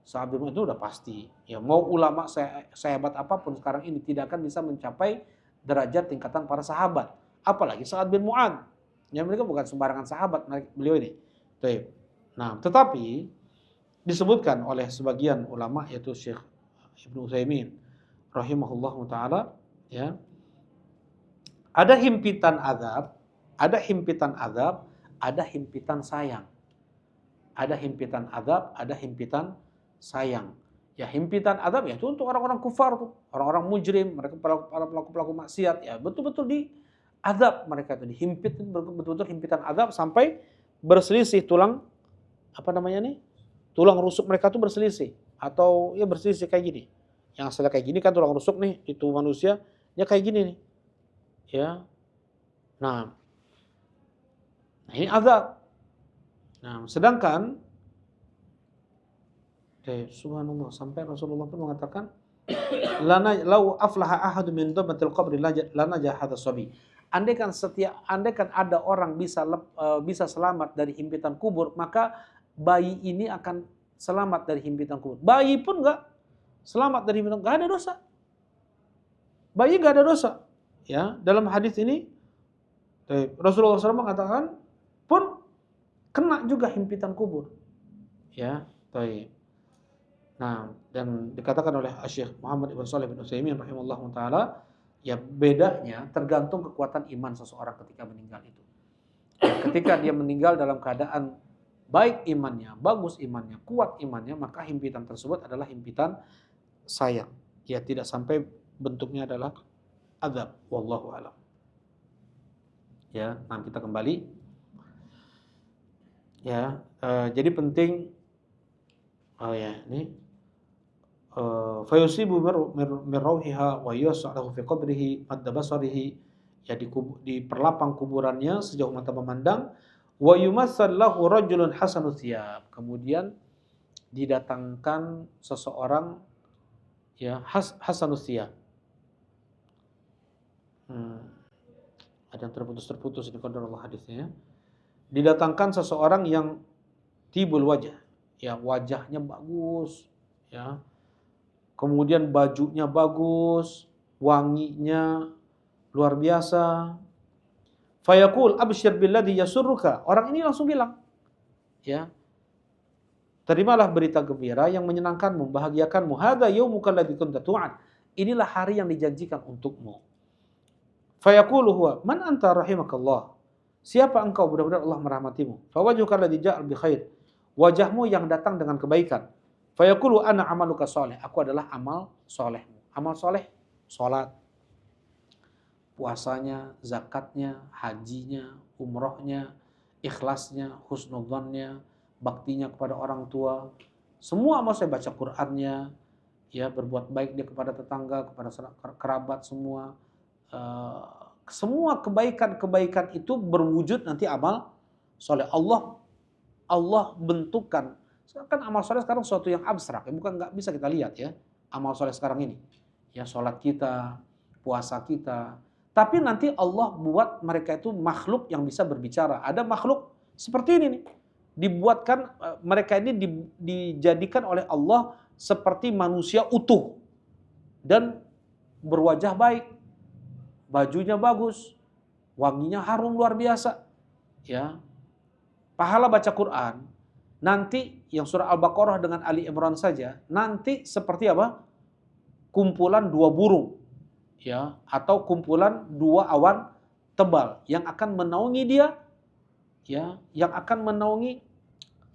Sa'ad bin Mu'ad, itu udah pasti. Ya, mau ulama sehebat apapun sekarang ini tidak akan bisa mencapai derajat tingkatan para sahabat. Apalagi Sa'ad bin Mu'ad. Ya, mereka bukan sembarangan sahabat beliau ini. Nah, tetapi disebutkan oleh sebagian ulama yaitu Syekh Ibnu Utsaimin rahimahullahu taala, ya. Ada himpitan azab, ada himpitan sayang. Ada himpitan azab, ada himpitan sayang. Ya, himpitan azab ya itu untuk orang-orang kufar tuh, orang-orang mujrim, mereka para pelaku-pelaku maksiat, ya betul-betul di azab mereka itu, dihimpit, betul-betul himpitan azab sampai berselisih tulang tulang rusuk mereka tuh berselisih, atau ya berselisih kayak gini. Yang asalnya kayak gini kan tulang rusuk nih, itu manusia ya kayak gini nih. Ya. Nah, ini azab. Nah, sedangkan subhanallah, sampai Rasulullah pun mengatakan lau aflaha ahadu min dhammatil qabri lana jahadha sabi. andaikan ada orang bisa selamat dari himpitan kubur, maka bayi ini akan selamat dari himpitan kubur. Bayi pun nggak selamat dari himpitan, nggak ada dosa. Bayi nggak ada dosa. Ya, dalam hadis ini Rasulullah SAW mengatakan pun kena juga himpitan kubur. Ya, baik. Nah, dan dikatakan oleh Syekh Muhammad Ibn Shalih bin Utsaimin rahimahullah taala, ya bedanya tergantung kekuatan iman seseorang ketika meninggal itu. Ketika dia meninggal dalam keadaan baik imannya, bagus imannya, kuat imannya, maka himpitan tersebut adalah himpitan sayang. Ya, tidak sampai bentuknya adalah azab. Wallahu a'lam. Ya, nah kita kembali. Ya, jadi penting. Oh ya, ini fayusibu min rauhiha wa yas'alahu fi qabrihi madda basarihi, ya di perlapang kuburannya sejauh mata memandang, wa yumassal lahu rajulun hasanul thiyab, kemudian didatangkan seseorang ya hasanul thiyab. Ada yang terputus di qadarullah hadisnya ya. Didatangkan seseorang yang tibul wajah, ya wajahnya bagus, ya. Kemudian bajunya bagus, wanginya luar biasa. Fayaqul abshir billadhi yasurruka. Orang ini langsung bilang, ya, terimalah berita gembira yang menyenangkanmu, membahagiakanmu. Hadza yaumuka alladzi kunta tu'ad. Inilah hari yang dijanjikan untukmu. Fayaqulu huwa man anta rahimakallah. Siapa engkau? Mudah-mudahan Allah merahmatimu. Fawajhuka alladzi ja'a bi khair. Wajahmu yang datang dengan kebaikan. Fayaqulu ana amaluka soleh. Aku adalah amal solehmu. Amal soleh, sholat, puasanya, zakatnya, hajinya, umrohnya, ikhlasnya, husnudzannya, baktinya kepada orang tua. Semua amal saya, baca Qur'annya, ya berbuat baik dia kepada tetangga, kepada kerabat semua. Semua kebaikan-kebaikan itu berwujud nanti amal soleh. Allah bentukkan. Kan amal soleh sekarang sesuatu yang abstrak, ya, bukan nggak bisa kita lihat ya. Amal soleh sekarang ini, ya sholat kita, puasa kita. Tapi nanti Allah buat mereka itu makhluk yang bisa berbicara. Ada makhluk seperti ini nih, dibuatkan mereka ini dijadikan oleh Allah seperti manusia utuh dan berwajah baik, bajunya bagus, wanginya harum luar biasa, ya. Pahala baca Quran nanti yang surah Al-Baqarah dengan Ali Imran saja nanti seperti apa? Kumpulan dua burung, ya, atau kumpulan dua awan tebal yang akan menaungi dia, ya, yang akan menaungi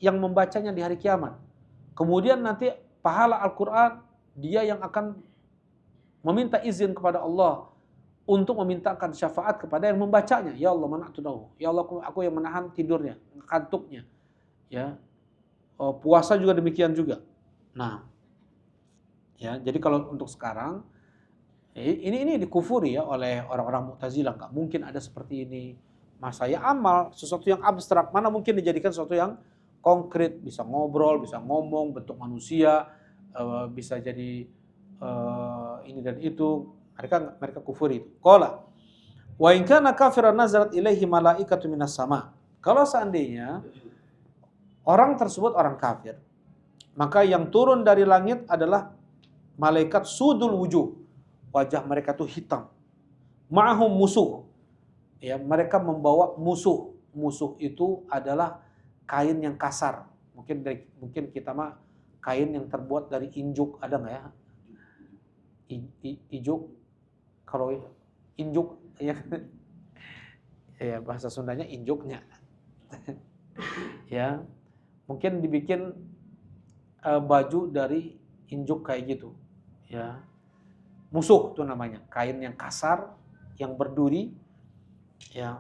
yang membacanya di hari kiamat. Kemudian nanti pahala Al-Quran dia yang akan meminta izin kepada Allah untuk memintakan syafaat kepada yang membacanya. Ya Allah, mana'tunahu. Ya Allah, aku yang menahan tidurnya, kantuknya. Ya. Puasa juga demikian juga. Nah, ya, jadi kalau untuk sekarang ini dikufuri ya oleh orang-orang Mu'tazilah, enggak mungkin ada seperti ini. Masa ya amal sesuatu yang abstrak, mana mungkin dijadikan sesuatu yang konkret, bisa ngobrol, bisa ngomong, bentuk manusia, bisa jadi ini dan itu. Mereka kufuri itu. Qala wa in kana kafiran nazarat ilaihi malaikatu minas sama. Kalau seandainya orang tersebut orang kafir, maka yang turun dari langit adalah malaikat sudul wujuh. Wajah mereka tuh hitam. Ma'ahum musuh. Ya, mereka membawa musuh. Musuh itu adalah kain yang kasar. Mungkin kita mah kain yang terbuat dari injuk, ada nggak ya? Ijuk. Kalau injuk ya, ya bahasa Sundanya injuknya. Ya, mungkin dibikin baju dari injuk kayak gitu. Ya, musuh tuh namanya, kain yang kasar, yang berduri. Ya,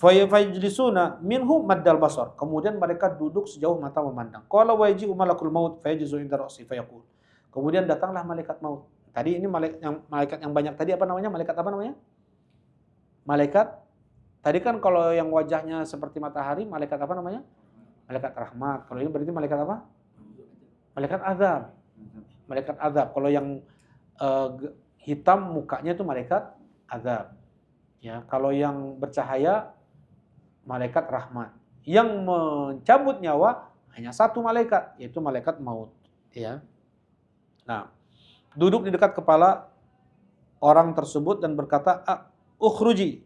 fayajlisuna minhu maddal basar. Kemudian mereka duduk sejauh mata memandang. Qala wa yaji'u malakul maut fayajlisu inda ra'si fayaqul. Kemudian datanglah malaikat maut. Tadi ini malaikat yang banyak tadi apa namanya? Malaikat apa namanya? Malaikat tadi kan kalau yang wajahnya seperti matahari, malaikat apa namanya? Malaikat rahmat. Kalau ini berarti malaikat apa? Malaikat azab. Malaikat azab. Kalau yang hitam mukanya itu malaikat azab. Ya, kalau yang bercahaya malaikat rahmat. Yang mencabut nyawa hanya satu malaikat, yaitu malaikat maut. Ya. Nah, duduk di dekat kepala orang tersebut dan berkata, "Ukhruji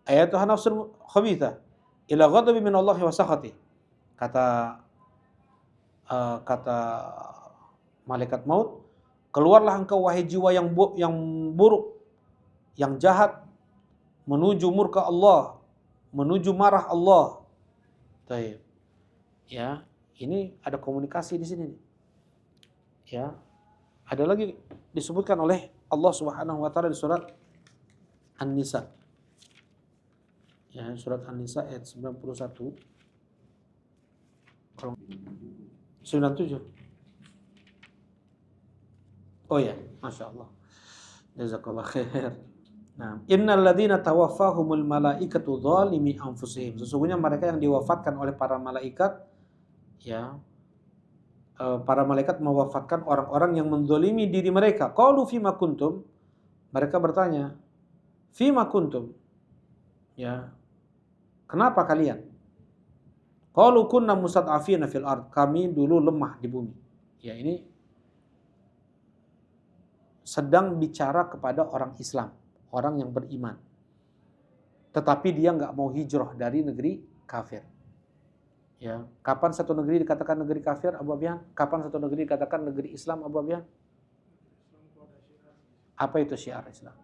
ayatuha nafsul khabithah ila ghadabi min Allah wa sakhati." Kata kata malaikat maut, "Keluarlah engkau wahai jiwa yang buruk, yang jahat, menuju murka Allah, menuju marah Allah." Baik. Ya, ini ada komunikasi di sini. Ya. Ada lagi disebutkan oleh Allah Subhanahu wa taala di surat An-Nisa. Ya, surat An-Nisa ayat 91. Kalau 97. Oh ya, Masya Allah. Jazakallah khair. Nah, innal ladzina tawaffahumul malaikatu dzalimi anfusihim. Sesungguhnya mereka yang diwafatkan oleh para malaikat, ya, para malaikat mewafatkan orang-orang yang menzalimi diri mereka. Qalu fima kuntum? Mereka bertanya, fima kuntum? Ya, kenapa kalian? Qalu kunna mustad'afina fil ard. Kami dulu lemah di bumi. Ya, ini sedang bicara kepada orang Islam, orang yang beriman. Tetapi dia nggak mau hijrah dari negeri kafir. Ya, kapan satu negeri dikatakan negeri kafir, Abu Abyan? Kapan satu negeri dikatakan negeri Islam, Abu Abyan? Apa itu syiar Islam?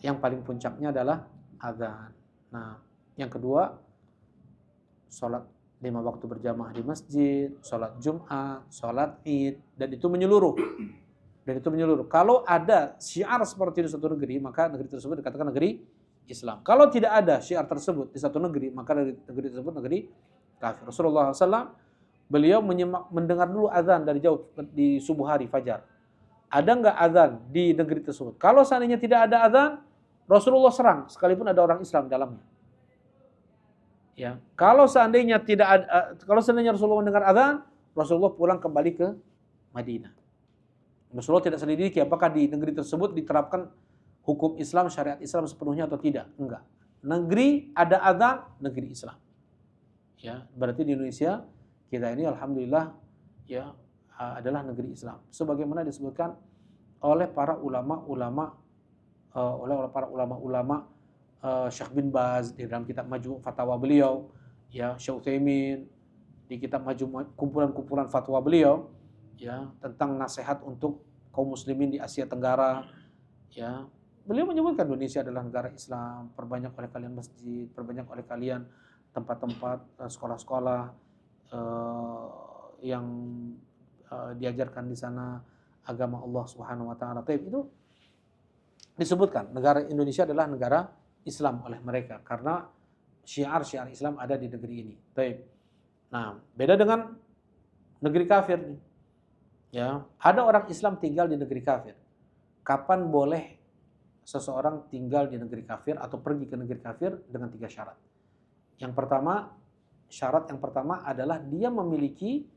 Yang paling puncaknya adalah azan. Nah, yang kedua, sholat 5 waktu berjamaah di masjid, sholat Jumat, sholat Id, dan itu menyeluruh. Kalau ada syiar seperti di satu negeri, maka negeri tersebut dikatakan negeri Islam. Kalau tidak ada syiar tersebut di satu negeri, maka negeri tersebut negeri kafir. Rasulullah SAW, beliau mendengar dulu azan dari jauh di subuh hari fajar. Ada nggak azan di negeri tersebut? Kalau seandainya tidak ada azan, Rasulullah serang, sekalipun ada orang Islam dalamnya. Ya, kalau seandainya Rasulullah mendengar azan, Rasulullah pulang kembali ke Madinah. Rasulullah tidak selidiki apakah di negeri tersebut diterapkan hukum Islam, syariat Islam sepenuhnya atau tidak. Enggak. Negeri ada azan, negeri Islam. Ya, berarti di Indonesia kita ini alhamdulillah ya adalah negeri Islam. Sebagaimana disebutkan oleh para ulama-ulama Syekh bin Baz di dalam kitab Majmu' Fatwa beliau, ya, Syekh Utsaimin di kitab Majmu' kumpulan-kumpulan fatwa beliau, ya, tentang nasihat untuk kaum muslimin di Asia Tenggara, ya. Beliau menyebutkan Indonesia adalah negara Islam, perbanyak oleh kalian masjid, perbanyak oleh kalian tempat-tempat sekolah-sekolah yang diajarkan di sana agama Allah Subhanahu wa taala. Itu disebutkan negara Indonesia adalah negara Islam oleh mereka karena syiar-syiar Islam ada di negeri ini. Nah, beda dengan negeri kafir nih. Ya, ada orang Islam tinggal di negeri kafir. Kapan boleh seseorang tinggal di negeri kafir atau pergi ke negeri kafir? Dengan 3 syarat. Syarat yang pertama adalah dia memiliki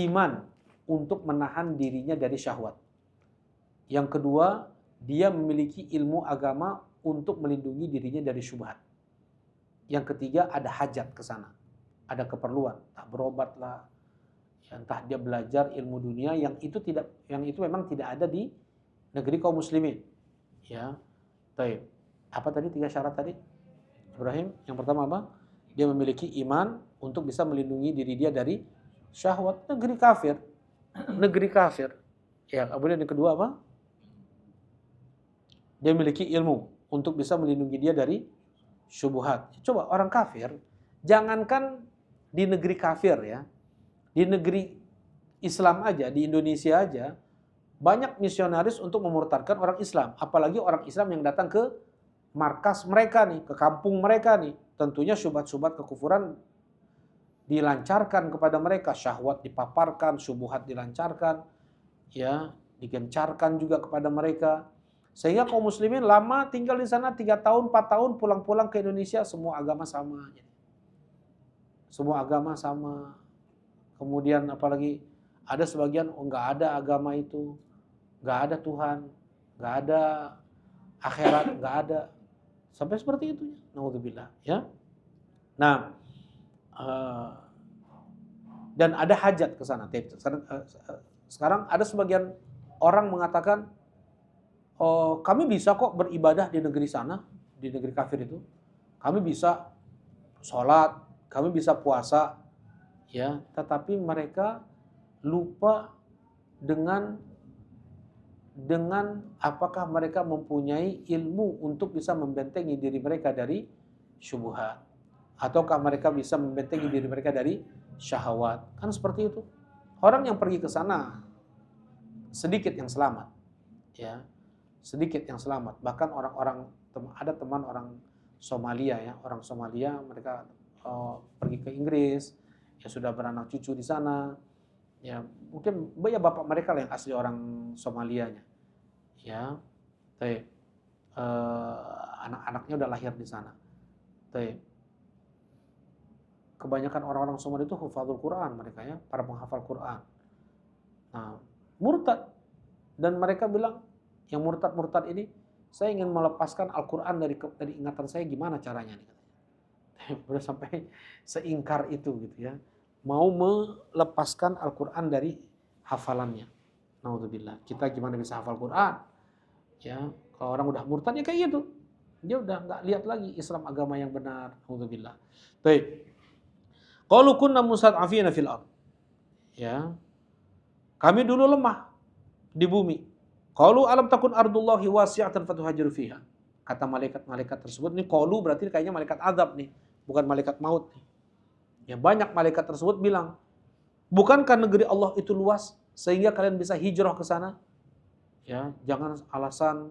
iman untuk menahan dirinya dari syahwat. Yang kedua, dia memiliki ilmu agama untuk melindungi dirinya dari syubhat. Yang ketiga, ada hajat ke sana. Ada keperluan, entah berobat lah, entah dia belajar ilmu dunia yang itu memang tidak ada di negeri kaum muslimin. Ya. Baik. Apa tadi 3 syarat tadi? Ibrahim, yang pertama apa? Dia memiliki iman untuk bisa melindungi diri dia dari syahwat. Negeri kafir. Negeri kafir. Ya, kemudian yang kedua apa? Dia memiliki ilmu untuk bisa melindungi dia dari syubhat. Coba orang kafir, jangankan di negeri kafir ya, di negeri Islam aja, di Indonesia aja, banyak misionaris untuk memurtadkan orang Islam. Apalagi orang Islam yang datang ke markas mereka nih, ke kampung mereka nih. Tentunya syubhat-syubhat kekufuran dilancarkan kepada mereka. Syahwat dipaparkan, syubhat dilancarkan, ya, digencarkan juga kepada mereka. Sehingga kaum muslimin lama tinggal di sana 3 tahun, 4 tahun, pulang-pulang ke Indonesia, semua agama sama. Semua agama sama. Kemudian apalagi ada sebagian nggak ada agama itu, nggak ada Tuhan, nggak ada akhirat nggak ada. Sampai seperti itu, naudzubillah, ya. Nah, dan ada hajat ke sana. Sekarang ada sebagian orang mengatakan, oh, kami bisa kok beribadah di negeri sana, di negeri kafir itu. Kami bisa sholat, kami bisa puasa, ya. Tetapi mereka lupa dengan apakah mereka mempunyai ilmu untuk bisa membentengi diri mereka dari syubhat, ataukah mereka bisa membentengi diri mereka dari syahwat. Kan seperti itu. Orang yang pergi ke sana sedikit yang selamat, ya. Sedikit yang selamat. Bahkan ada teman orang Somalia, ya, orang Somalia, mereka pergi ke Inggris, ya sudah beranak cucu di sana. Ya, mungkin ya bapak mereka lah yang asli orang Somalianya, ya. Anak-anaknya udah lahir di sana. Kebanyakan orang-orang Somalia itu hufadzul Quran mereka, ya, para penghafal Quran. Nah, murtad, dan mereka bilang yang murtad ini, saya ingin melepaskan Al-Quran dari ingatan saya, gimana caranya nih? Udah sampai seingkar itu gitu, ya. Mau melepaskan Al-Quran dari hafalannya. Naudzubillah. Kita gimana bisa hafal Quran? Ya, kalau orang udah murtad ya kayak gitu. Dia udah nggak lihat lagi Islam agama yang benar. Naudzubillah. Baik. Qalu kunna mustad'afina fil ard. Ya. Kami dulu lemah di bumi. Qalu alam takun ardullahi wasi'atan fatuhajiru fiha. Kata malaikat-malaikat tersebut, ini qalu berarti kayaknya malaikat azab nih, bukan malaikat maut nih. Ya, banyak malaikat tersebut bilang, bukankah negeri Allah itu luas sehingga kalian bisa hijrah ke sana? Ya, jangan alasan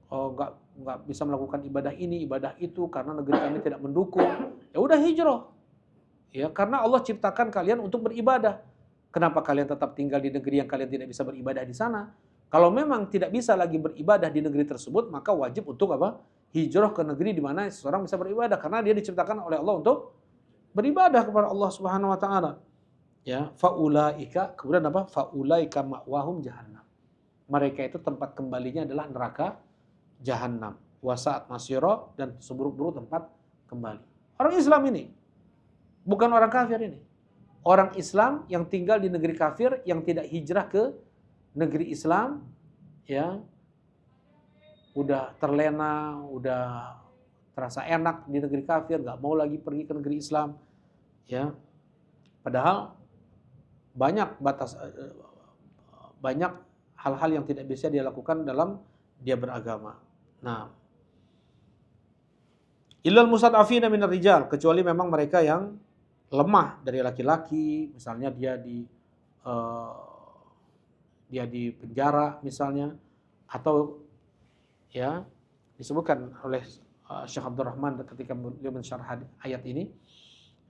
nggak bisa melakukan ibadah ini, ibadah itu karena negeri kami tidak mendukung. Ya udah hijrah. Ya, karena Allah ciptakan kalian untuk beribadah. Kenapa kalian tetap tinggal di negeri yang kalian tidak bisa beribadah di sana? Kalau memang tidak bisa lagi beribadah di negeri tersebut, maka wajib untuk apa? Hijrah ke negeri di mana seseorang bisa beribadah, karena dia diciptakan oleh Allah untuk beribadah kepada Allah Subhanahu wa taala. Ya, faulaika, kemudian apa? Faulaika ma'wahum jahannam. Mereka itu tempat kembalinya adalah neraka jahannam. Wasa'at masira, dan seburuk-buruk tempat kembali. Orang Islam ini, bukan orang kafir ini. Orang Islam yang tinggal di negeri kafir, yang tidak hijrah ke negeri Islam, ya, udah terlena, udah terasa enak di negeri kafir, nggak mau lagi pergi ke negeri Islam, ya. Padahal banyak hal-hal yang tidak bisa dia lakukan dalam dia beragama. Nah, illal mustad'afina minar rijal, kecuali memang mereka yang lemah dari laki-laki, misalnya dia di penjara misalnya, atau ya disebutkan oleh Syekh Abdul Rahman ketika beliau mensyarah ayat ini,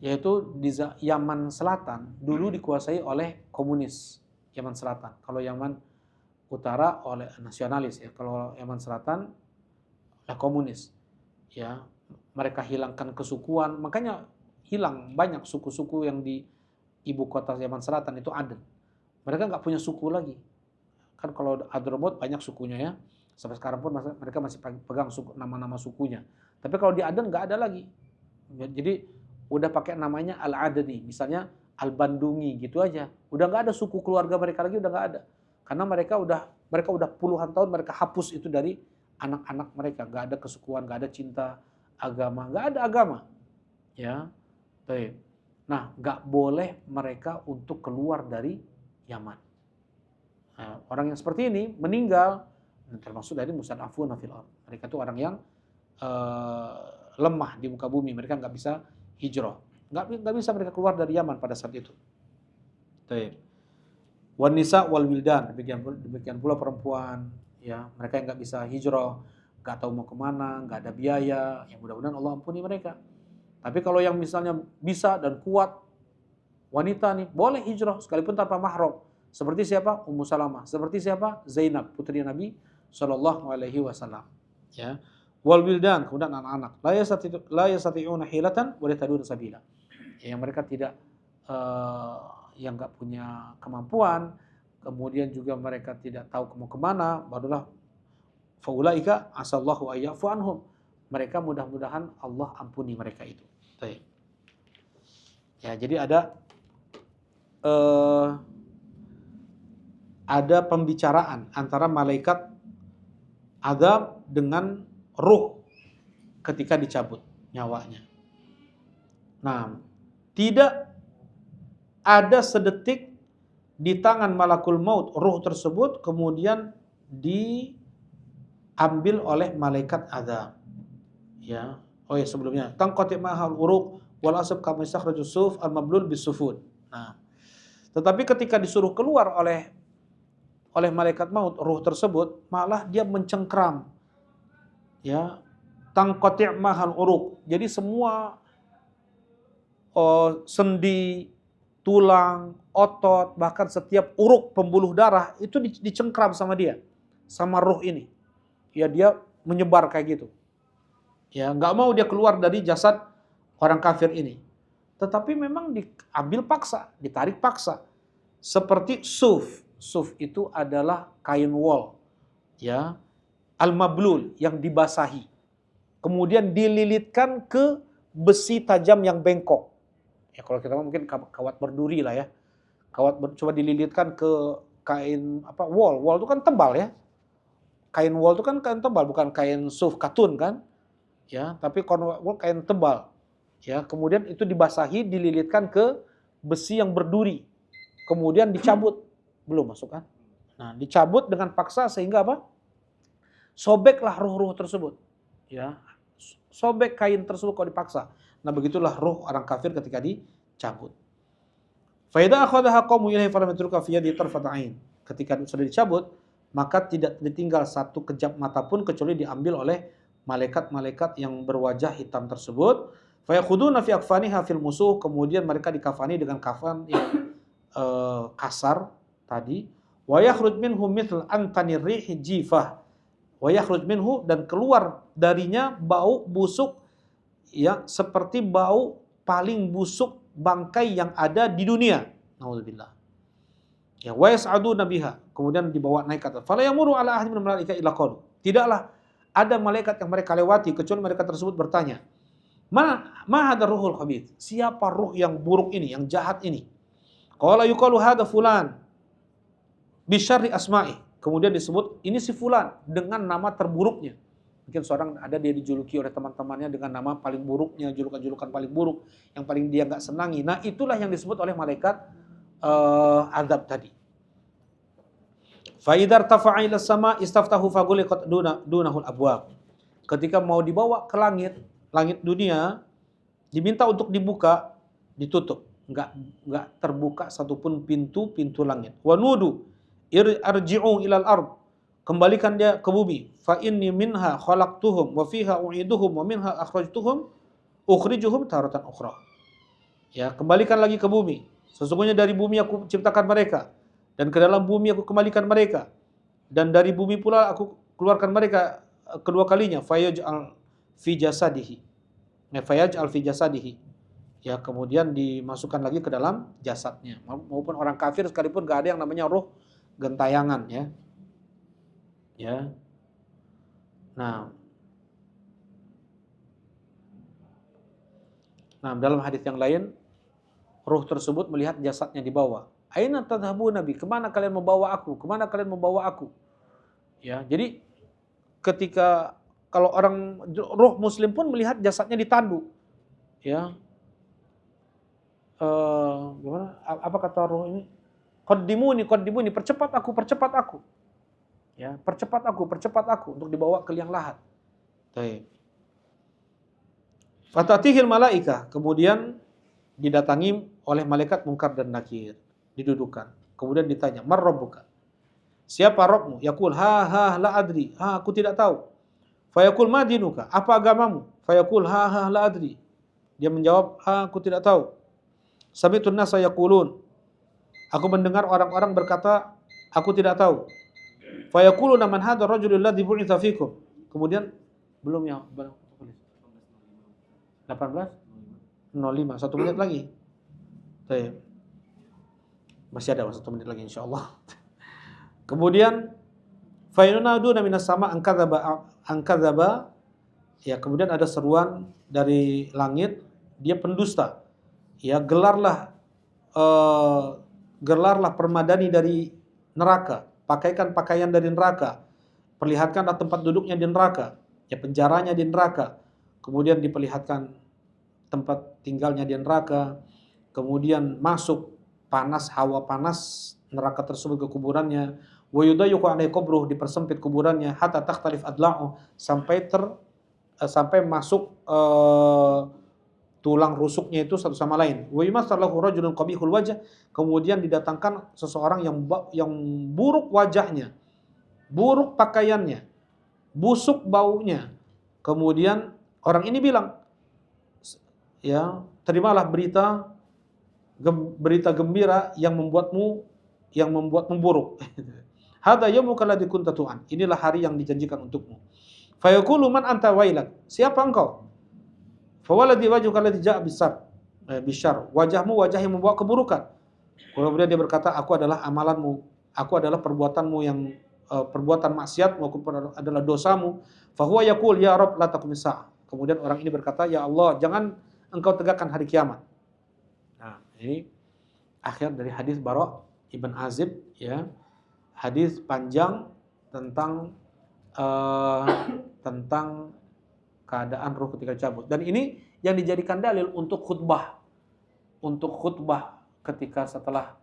yaitu di Yaman Selatan dulu dikuasai oleh komunis. Yaman Selatan, kalau Yaman Utara oleh nasionalis, ya. Kalau Yaman Selatan oleh komunis, ya. Mereka hilangkan kesukuan, makanya hilang banyak suku-suku yang di ibu kota Yaman Selatan itu Aden. Mereka nggak punya suku lagi. Kan kalau Hadramaut banyak sukunya, ya. Sampai sekarang pun mereka masih pegang nama-nama sukunya. Tapi kalau di Aden nggak ada lagi. Jadi udah pakai namanya Al-Adani, misalnya Al-Bandungi gitu aja. Udah nggak ada suku keluarga mereka lagi, udah nggak ada. Karena mereka udah puluhan tahun mereka hapus itu dari anak-anak mereka. Nggak ada kesukuan, nggak ada cinta agama, nggak ada agama. Ya, baik. Nah, nggak boleh mereka untuk keluar dari Yaman. Nah, orang yang seperti ini meninggal, termasuk dari mustad'afuna fil ard. Mereka itu orang yang lemah di muka bumi, mereka nggak bisa hijrah, nggak bisa mereka keluar dari Yaman pada saat itu. Baik. Wan nisa wal wildan, demikian pula perempuan, ya, mereka yang nggak bisa hijrah, nggak tahu mau kemana, nggak ada biaya, yang mudah-mudahan Allah ampuni mereka. Tapi kalau yang misalnya bisa dan kuat, wanita nih boleh hijrah sekalipun tanpa mahram. Seperti siapa? Ummu Salamah. Seperti siapa? Zainab, putri Nabi Shallallahu Alaihi Wasallam. Ya. Wal wildan, kemudian anak-anak. La yastati'una hilatan wa la yahtaduna sabila. Yang mereka tidak yang nggak punya kemampuan, kemudian juga mereka tidak tahu mau kemana, barulah Faulaika asallahu ayyafu anhum. Mereka mudah-mudahan Allah ampuni mereka itu. Baik. Ya, jadi ada pembicaraan antara malaikat azab dengan ruh ketika dicabut nyawanya. Nah, tidak ada sedetik di tangan malakul maut ruh tersebut kemudian diambil oleh malaikat azab. Ya. Oh ya, sebelumnya tangqati ma'hal uruq wal asab kama istakhrajus suf al mablul bisufud. Nah, tetapi ketika disuruh keluar oleh malaikat maut ruh tersebut malah dia mencengkram. Ya. Tangqati ma'hal uruq. Jadi semua sendi, tulang, otot, bahkan setiap uruk pembuluh darah itu dicengkram sama dia, sama ruh ini. Ya, dia menyebar kayak gitu. Ya, nggak mau dia keluar dari jasad orang kafir ini. Tetapi memang diambil paksa, ditarik paksa. Seperti suf. Suf itu adalah kain wol. Ya, al-mablul yang dibasahi. Kemudian dililitkan ke besi tajam yang bengkok. Ya, kalau kita mungkin kawat berduri lah ya. Coba dililitkan ke kain wol. Wol itu kan tebal ya. Kain wol itu kan kain tebal, bukan kain suf katun kan. Ya, tapi wol kain tebal. Ya, kemudian itu dibasahi, dililitkan ke besi yang berduri. Kemudian dicabut. Belum masuk kan? Nah, dicabut dengan paksa sehingga apa? Sobeklah ruh-ruh tersebut. Ya. Sobek kain tersebut kalau dipaksa. Nah, begitulah ruh orang kafir ketika dicabut. Fa idza akhadha qaumu ilaihi falam yatruka fi yadi tarfat ain. Ketika sudah dicabut, maka tidak ditinggal satu kejap mata pun kecuali diambil oleh malaikat-malaikat yang berwajah hitam tersebut. Fa yakhuduna fi akfaniha fil musuh, kemudian mereka dikafani dengan kafan yang kasar tadi. Wa yakhruj minhu mithl antanir rih jifah. Wa yakhruj minhu, dan keluar darinya bau busuk ya seperti bau paling busuk bangkai yang ada di dunia. Nauzubillah. Ya, wa yas'aduna biha, kemudian dibawa naik ke atas. Fala yamuru ala ahadin minal malaikati illa qalu. Tidaklah ada malaikat yang mereka lewati kecuali mereka tersebut bertanya, "Ma hadar ruhul khabith?" Siapa ruh yang buruk ini, yang jahat ini? Qala yuqalu hadza fulan bi syarri asma'i. Kemudian disebut ini si fulan dengan nama terburuknya. Mungkin seorang ada dia dijuluki oleh teman-temannya dengan nama paling buruknya, julukan-julukan paling buruk, yang paling dia nggak senangi. Nah, itulah yang disebut oleh malaikat azab tadi. Fa idza irtafa'a ila sama istaftahu faguliqat dunahul abwab. Ketika mau dibawa ke langit dunia, diminta untuk dibuka, ditutup. Nggak terbuka satupun pintu langit. Wa nudu arji'u ilal ard. Kembalikan dia ke bumi. Fa inni minha khalaqtuhum wa fiha u'iduhum wa minha ukhrijuhum taratan ukhra. Ya, kembalikan lagi ke bumi. Sesungguhnya dari bumi aku ciptakan mereka dan ke dalam bumi aku kembalikan mereka. Dan dari bumi pula aku keluarkan mereka kedua kalinya. Fayaj'al fi jasadihi. Fayaj'al fi jasadihi. Ya, kemudian dimasukkan lagi ke dalam jasadnya. Maupun orang kafir sekalipun enggak ada yang namanya ruh gentayangan ya. Ya. Nah, dalam hadis yang lain, ruh tersebut melihat jasadnya dibawa. Aina tadhhabu nabi? Kemana kalian membawa aku? Kemana kalian membawa aku? Ya, jadi ketika kalau orang ruh muslim pun melihat jasadnya ditandu. Ya. Gimana? Apa kata ruh ini? Qaddimuni, percepat aku. Ya, percepat aku untuk dibawa ke liang lahat. Baik. Fatatihil malaikah, kemudian didatangi oleh malaikat Munkar dan Nakir, didudukan. Kemudian ditanya, "Man rabbuka?" Siapa Rabbmu? Yaqul, la adri. Aku tidak tahu. Fayaqul, ma dinuka? Apa agamamu? Fayaqul, la adri. Dia menjawab, aku tidak tahu. Sami'tun nasa yaqulun. Aku mendengar orang-orang berkata, aku tidak tahu. Fayaquluna man hadzal rajulul ladzi bu'itsa fikum. Kemudian belum ya, 18:05, 1 menit lagi. Baik. Masih ada 1 menit lagi insyaallah. Kemudian Fayunaduna minas sama angkadzaba, ya kemudian ada seruan dari langit, dia pendusta. Ya gelarlah permadani dari neraka, pakaikan pakaian dari neraka, perlihatkanlah tempat duduknya di neraka, ya penjaranya di neraka, kemudian diperlihatkan tempat tinggalnya di neraka, kemudian masuk panas, hawa panas neraka tersebut ke kuburannya, wa yudayyaqu alaihi qabruh, dipersempit kuburannya, hatta takhtalif adla'u, sampai masuk tulang rusuknya itu satu sama lain. Wa yumatsalahu rajulun qabihul wajh, kemudian didatangkan seseorang yang buruk wajahnya, buruk pakaiannya, busuk baunya. Kemudian orang ini bilang, ya, terimalah berita gembira yang membuatmu buruk. Hadza yaumuka alladzi kunta tu'an. Inilah hari yang dijanjikan untukmu. Fa yaqulu man anta wailak? Siapa engkau? Fa waladhi wajhuka alladzi ja'a bisyarr. Wajahmu wajah yang membawa keburukan. Kemudian dia berkata, aku adalah amalanmu, aku adalah perbuatanmu yang perbuatan maksiatmu, aku adalah dosamu. Fa huwa yaqul ya Rabb la taqumis sa'ah. Kemudian orang ini berkata, ya Allah, jangan engkau tegakkan hari kiamat. Nah, ini akhir dari hadis Bara' Ibn Azib, ya. Hadis panjang tentang keadaan ruh ketika cabut. Dan ini yang dijadikan dalil untuk khutbah. Untuk khutbah ketika setelah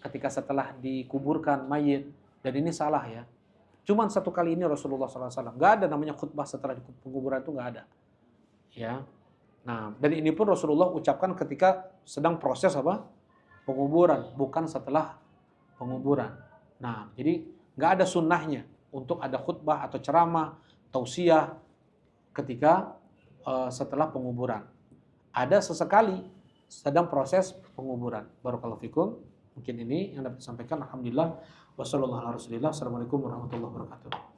ketika setelah dikuburkan mayit. Dan ini salah, ya. Cuman satu kali ini Rasulullah SAW. Gak ada namanya khutbah setelah di penguburan, itu gak ada. Ya. Nah, dan ini pun Rasulullah ucapkan ketika sedang proses penguburan, bukan setelah penguburan. Nah, jadi nggak ada sunnahnya untuk ada khutbah atau ceramah, tausiah ketika setelah penguburan. Ada sesekali sedang proses penguburan. Barakallahu fikum. Mungkin ini yang dapat disampaikan. Alhamdulillah. Wassalamualaikum warahmatullahi wabarakatuh.